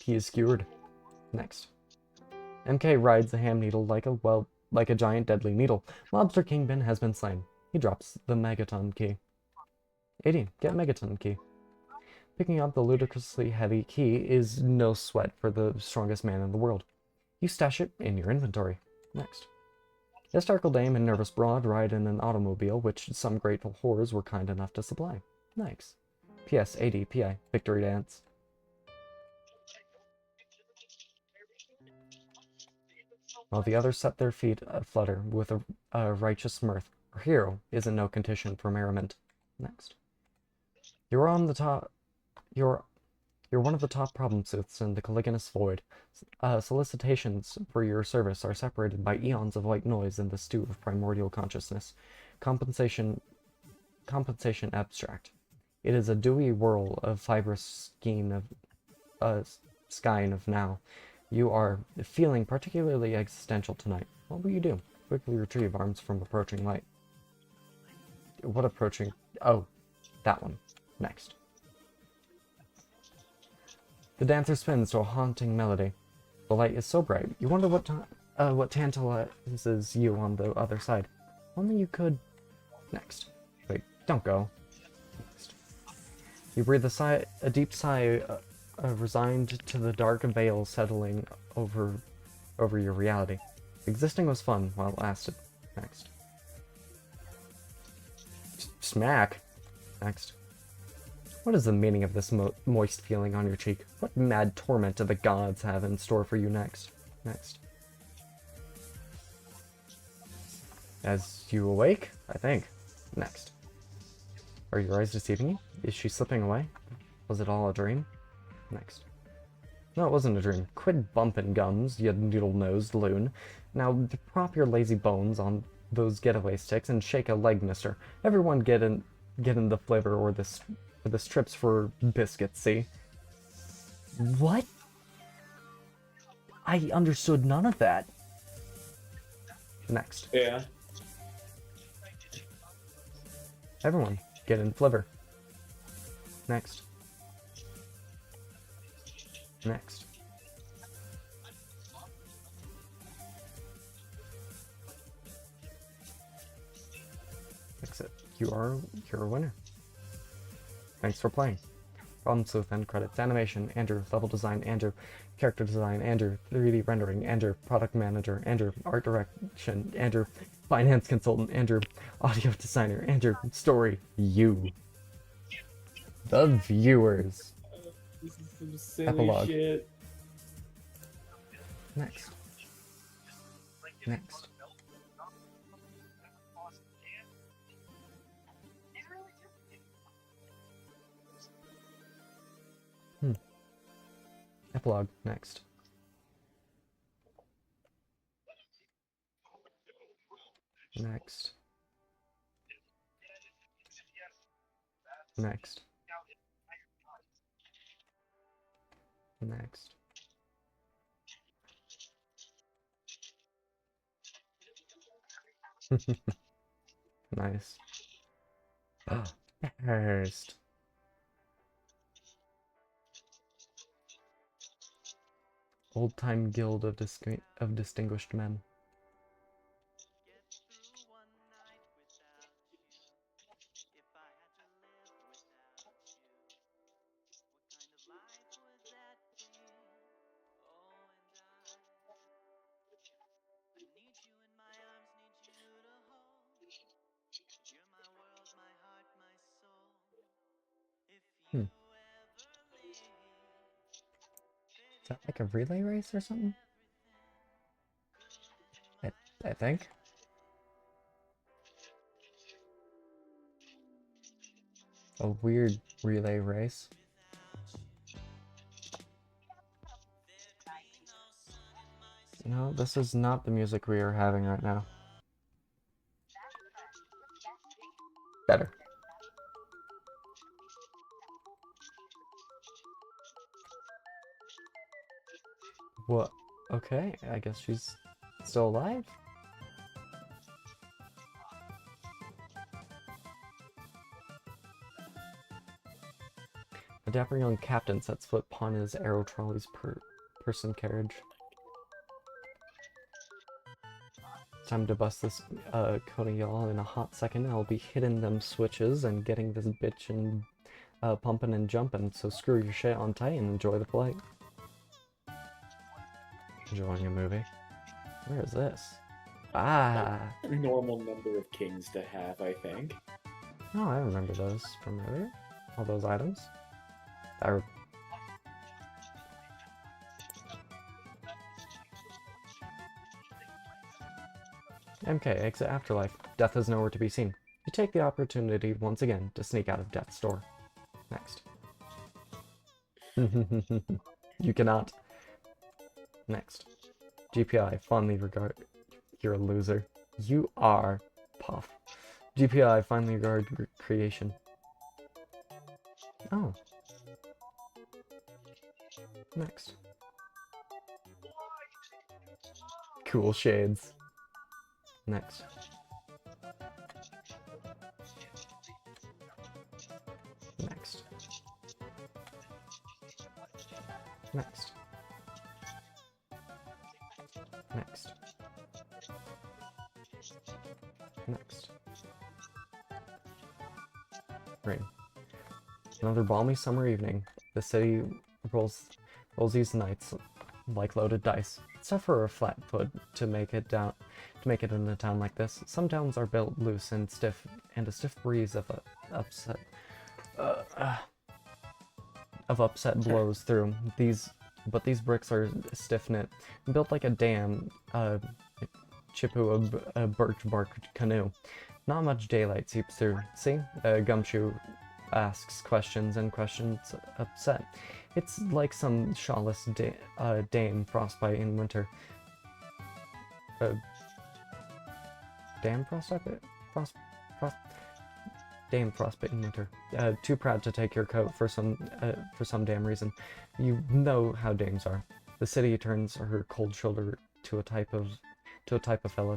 He is skewered. Next. MK rides the ham needle like a giant deadly needle. Lobster Kingpin has been slain. He drops the Megaton key. 80. Get Megaton key. Picking up the ludicrously heavy key is no sweat for the strongest man in the world. You stash it in your inventory. Next. Hysterical Dame and Nervous Broad ride in an automobile which some grateful whores were kind enough to supply. Nice. P.S. AD. P.I. Victory Dance. While the others set their feet aflutter with a righteous mirth, our hero is in no condition for merriment. Next. You're one of the top problem sleuths in the Caligonous Void. Solicitations for your service are separated by eons of white noise in the stew of primordial consciousness. Compensation abstract. It is a dewy whirl of fibrous skein of now. You are feeling particularly existential tonight. What will you do? Quickly retrieve arms from approaching light. What approaching? Oh, that one. Next. The dancer spins to a haunting melody. The light is so bright, you wonder what tantalizes you on the other side. Only you could... Next. Wait, don't go. Next. You breathe a deep sigh, resigned to the dark veil settling over your reality. Existing was fun while it lasted. Next. Smack. Next. What is the meaning of this moist feeling on your cheek? What mad torment do the gods have in store for you next? Next. As you awake, I think. Next. Are your eyes deceiving you? Is she slipping away? Was it all a dream? Next. No, it wasn't a dream. Quit bumping gums, you needle-nosed loon. Now, prop your lazy bones on those getaway sticks and shake a leg, mister. Everyone get in the flavor or the strips for biscuits, see? What? I understood none of that. Next. Yeah. Everyone, get in Flivver. Next. Next. Exit. You're a winner. Thanks for playing. Problem Sleuth end credits. Animation, Andrew. Level design, Andrew. Character design, Andrew. 3D rendering, Andrew. Product manager, Andrew. Art direction, Andrew. Finance consultant, Andrew. Audio designer, Andrew. Story, you. The viewers. This is some silly Epilogue. shit. Next. Next. Epilogue. Next. Next. Next. Next. Nice. First. Old-time guild of distinguished men. Is that like a relay race or something? I think. A weird relay race. No, this is not the music we are having right now. Better. What? Okay, I guess she's still alive? A dapper young captain sets foot upon his aero trolley's person carriage. Time to bust this Cody y'all in a hot second. I'll be hitting them switches and getting this bitch and pumping and jumping. So screw your shit on tight and enjoy the flight. Enjoying a movie. Where is this? Ah! Normal number of kings to have, I think. Oh, I remember those from earlier. All those items. MK, exit Afterlife. Death is nowhere to be seen. You take the opportunity once again to sneak out of Death's door. Next. You cannot. Next. GPI, fondly regard... You're a loser. You are. Puff. GPI, finally regard creation. Oh. Next. Cool shades. Next. Next. Next. Next. Next. Rain. Another balmy summer evening. The city rolls these nights like loaded dice. It's tough for a flat-foot to make it in a town like this. Some towns are built loose and stiff, and a stiff breeze of upset blows through. But these bricks are stiff-knit, built like a dam, chippewa birch bark canoe. Not much daylight seeps through. See? Gumshoe asks questions, and questions upset. It's like some shawless dame frostbite in winter. Dame frostbite? Dame frostbite in winter. Too proud to take your coat for some damn reason. You know how dames are. The city turns her cold shoulder to a type of to a type of fella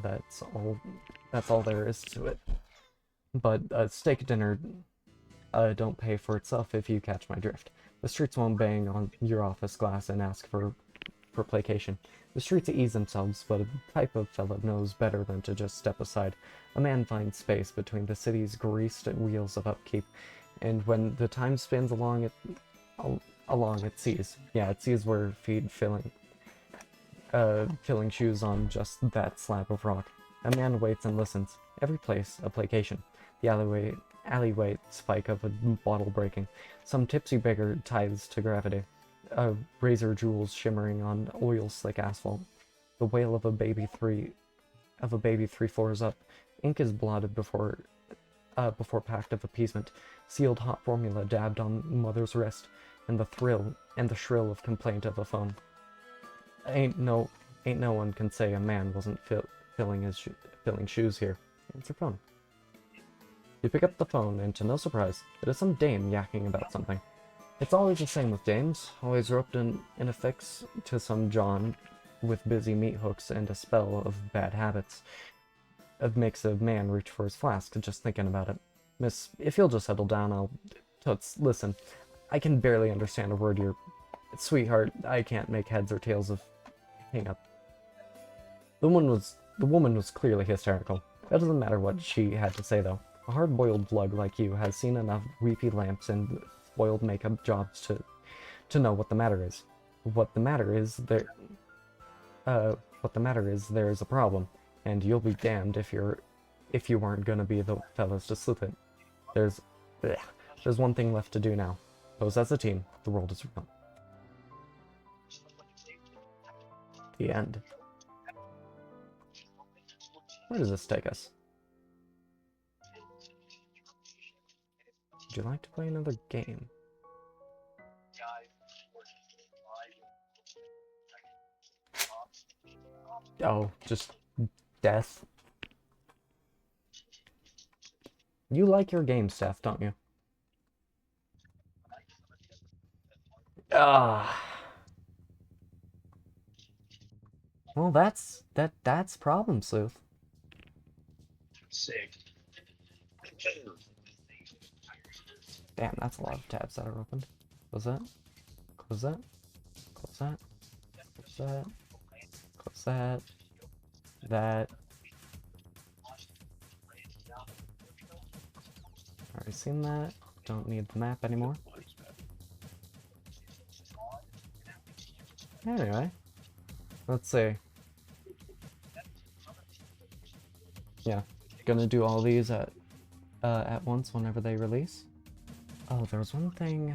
that's all there is to it. But a steak dinner don't pay for itself if you catch my drift. The streets won't bang on your office glass and ask for placation. The streets ease themselves, but a type of fella knows better than to just step aside. A man finds space between the city's greased wheels of upkeep, and when the time spins along, it sees. Yeah, it sees where feet filling shoes on just that slab of rock. A man waits and listens. Every place a placation. The alleyway spike of a bottle breaking. Some tipsy beggar tithes to gravity. Razor jewels shimmering on oil-slick asphalt. The wail of a baby 3/4 up. Ink is blotted before pact of appeasement. Sealed hot formula dabbed on mother's wrist, and the shrill of complaint of a phone. Ain't no one can say a man wasn't filling shoes here. Answer phone. You pick up the phone, and to no surprise, it is some dame yakking about something. It's always the same with dames, always roped in a fix to some John with busy meat hooks and a spell of bad habits. It makes a man reach for his flask just thinking about it. Miss, if you'll just settle down, Toots, listen, I can barely understand a word you're... Sweetheart, I can't make heads or tails of... Hang up. The woman was clearly hysterical. That doesn't matter what she had to say, though. A hard-boiled lug like you has seen enough weepy lamps and spoiled makeup jobs to know what the matter is. What the matter is there's a problem, and you'll be damned if you weren't gonna be the fellas to sleuth it. There's one thing left to do now. Pose as a team. The world is real. The end. Where does this take us? Would you like to play another game? Oh, just death. You like your game, Steph, don't you? Ah. Well, that's problem, Sleuth. Sick. Damn, that's a lot of tabs that are opened. Close that. Close that. Close that. Close that. Close that. That. Already seen that. Don't need the map anymore. Anyway. Let's see. Yeah. Gonna do all these at once whenever they release. Oh, there was one thing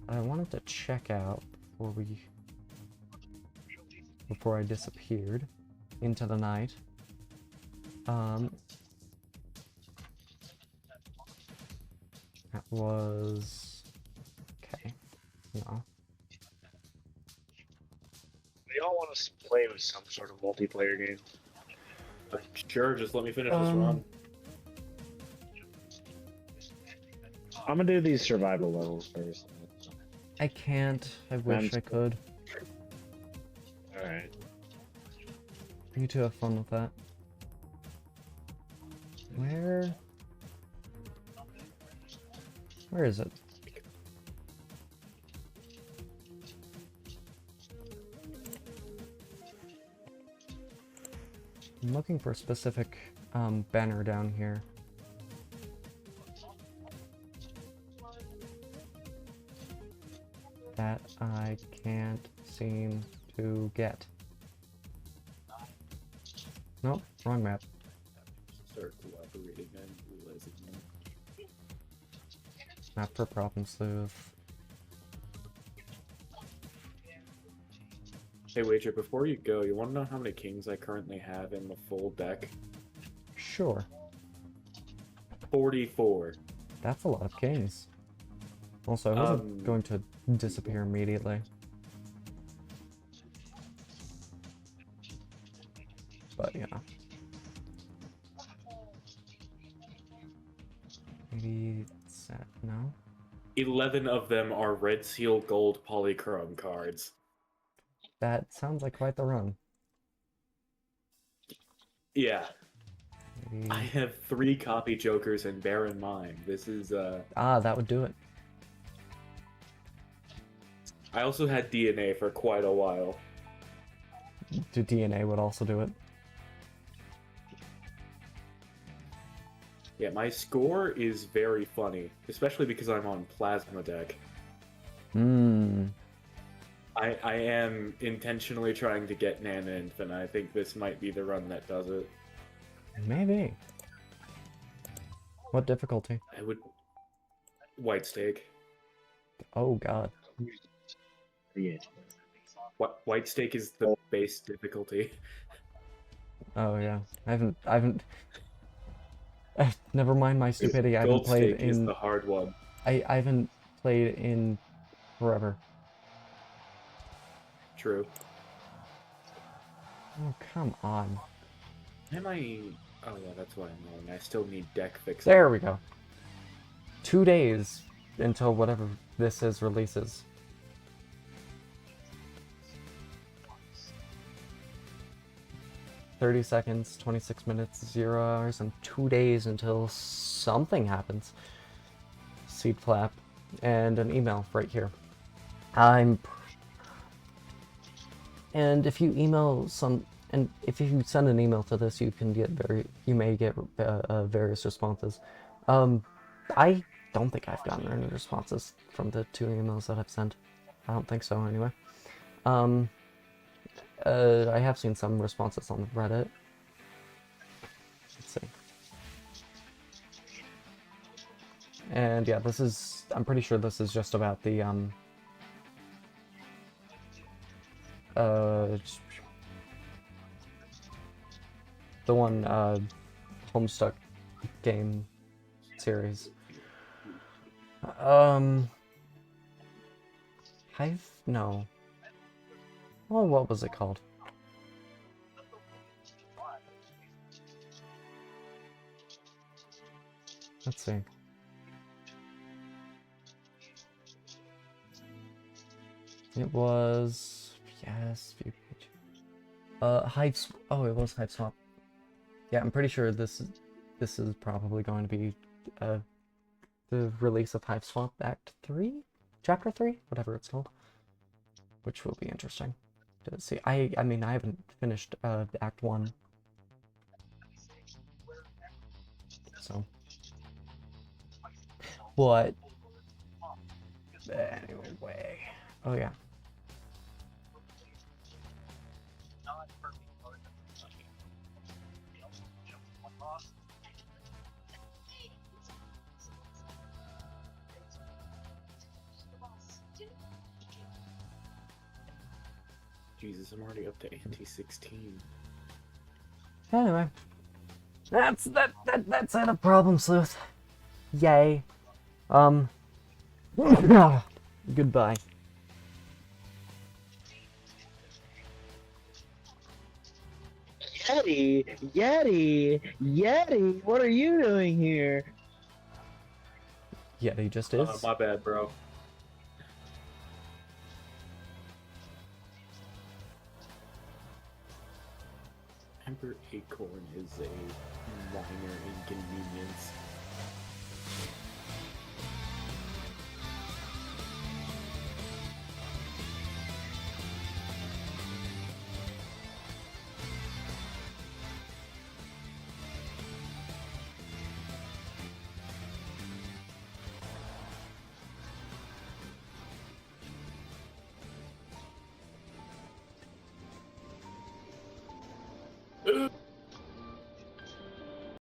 I wanted to check out before I disappeared into the night. That was... Okay. No. They all want us to play with some sort of multiplayer game. Sure, just let me finish this run. I'm gonna do these survival levels first. I can't. I wish I could. Alright. You two have fun with that. Where is it? I'm looking for a specific banner down here. That I can't seem to get. Nope, wrong map. Start cooperating and realizing that. Map for problem sleuth. Hey, Wager, before you go, you want to know how many kings I currently have in the full deck? Sure. 44. That's a lot of kings. Also, I wasn't going to disappear immediately. But, yeah. Maybe it's that, no? 11 of them are red seal gold polychrome cards. That sounds like quite the run. Yeah, Maybe... I have 3 copy jokers, and bear in mind, this is that would do it. I also had DNA for quite a while. DNA would also do it. Yeah, my score is very funny, especially because I'm on Plasma deck. Hmm. I am intentionally trying to get Nana Infant. I think this might be the run that does it. Maybe. What difficulty? I would... White Stake. Oh god. White Stake is the base difficulty. Oh yeah. I haven't never mind my stupidity. I haven't Gold played Stake in is the hard one. I haven't played in forever. True. Oh, come on. Am I... Oh yeah, that's why I'm knowing. I still need deck fixing. There we go. 2 days until whatever this is releases. "30 seconds, 26 minutes, 0 hours, and 2 days until something happens." Seed flap. And an email right here. And if you email and if you send an email to this, you may get various responses. I don't think I've gotten any responses from the 2 emails that I've sent. I don't think so, anyway. I have seen some responses on Reddit. Let's see. And yeah, I'm pretty sure this is just about the, the one, Homestuck game series. No. Well, what was it called? Let's see. It was... Yes, view page. Hive... Oh, it was Hive Swap. Yeah, I'm pretty sure this is probably going to be the release of Hive Swap Act 3? Chapter 3? Whatever it's called. Which will be interesting to see. I mean, I haven't finished Act 1. So... But... Anyway... Oh yeah. Jesus, I'm already up to anti-16. Anyway. That's not a problem, Sleuth. Yay. Goodbye. Yeti, what are you doing here? Yeah, he just is. My bad, bro. Emperor Acorn is a minor inconvenience.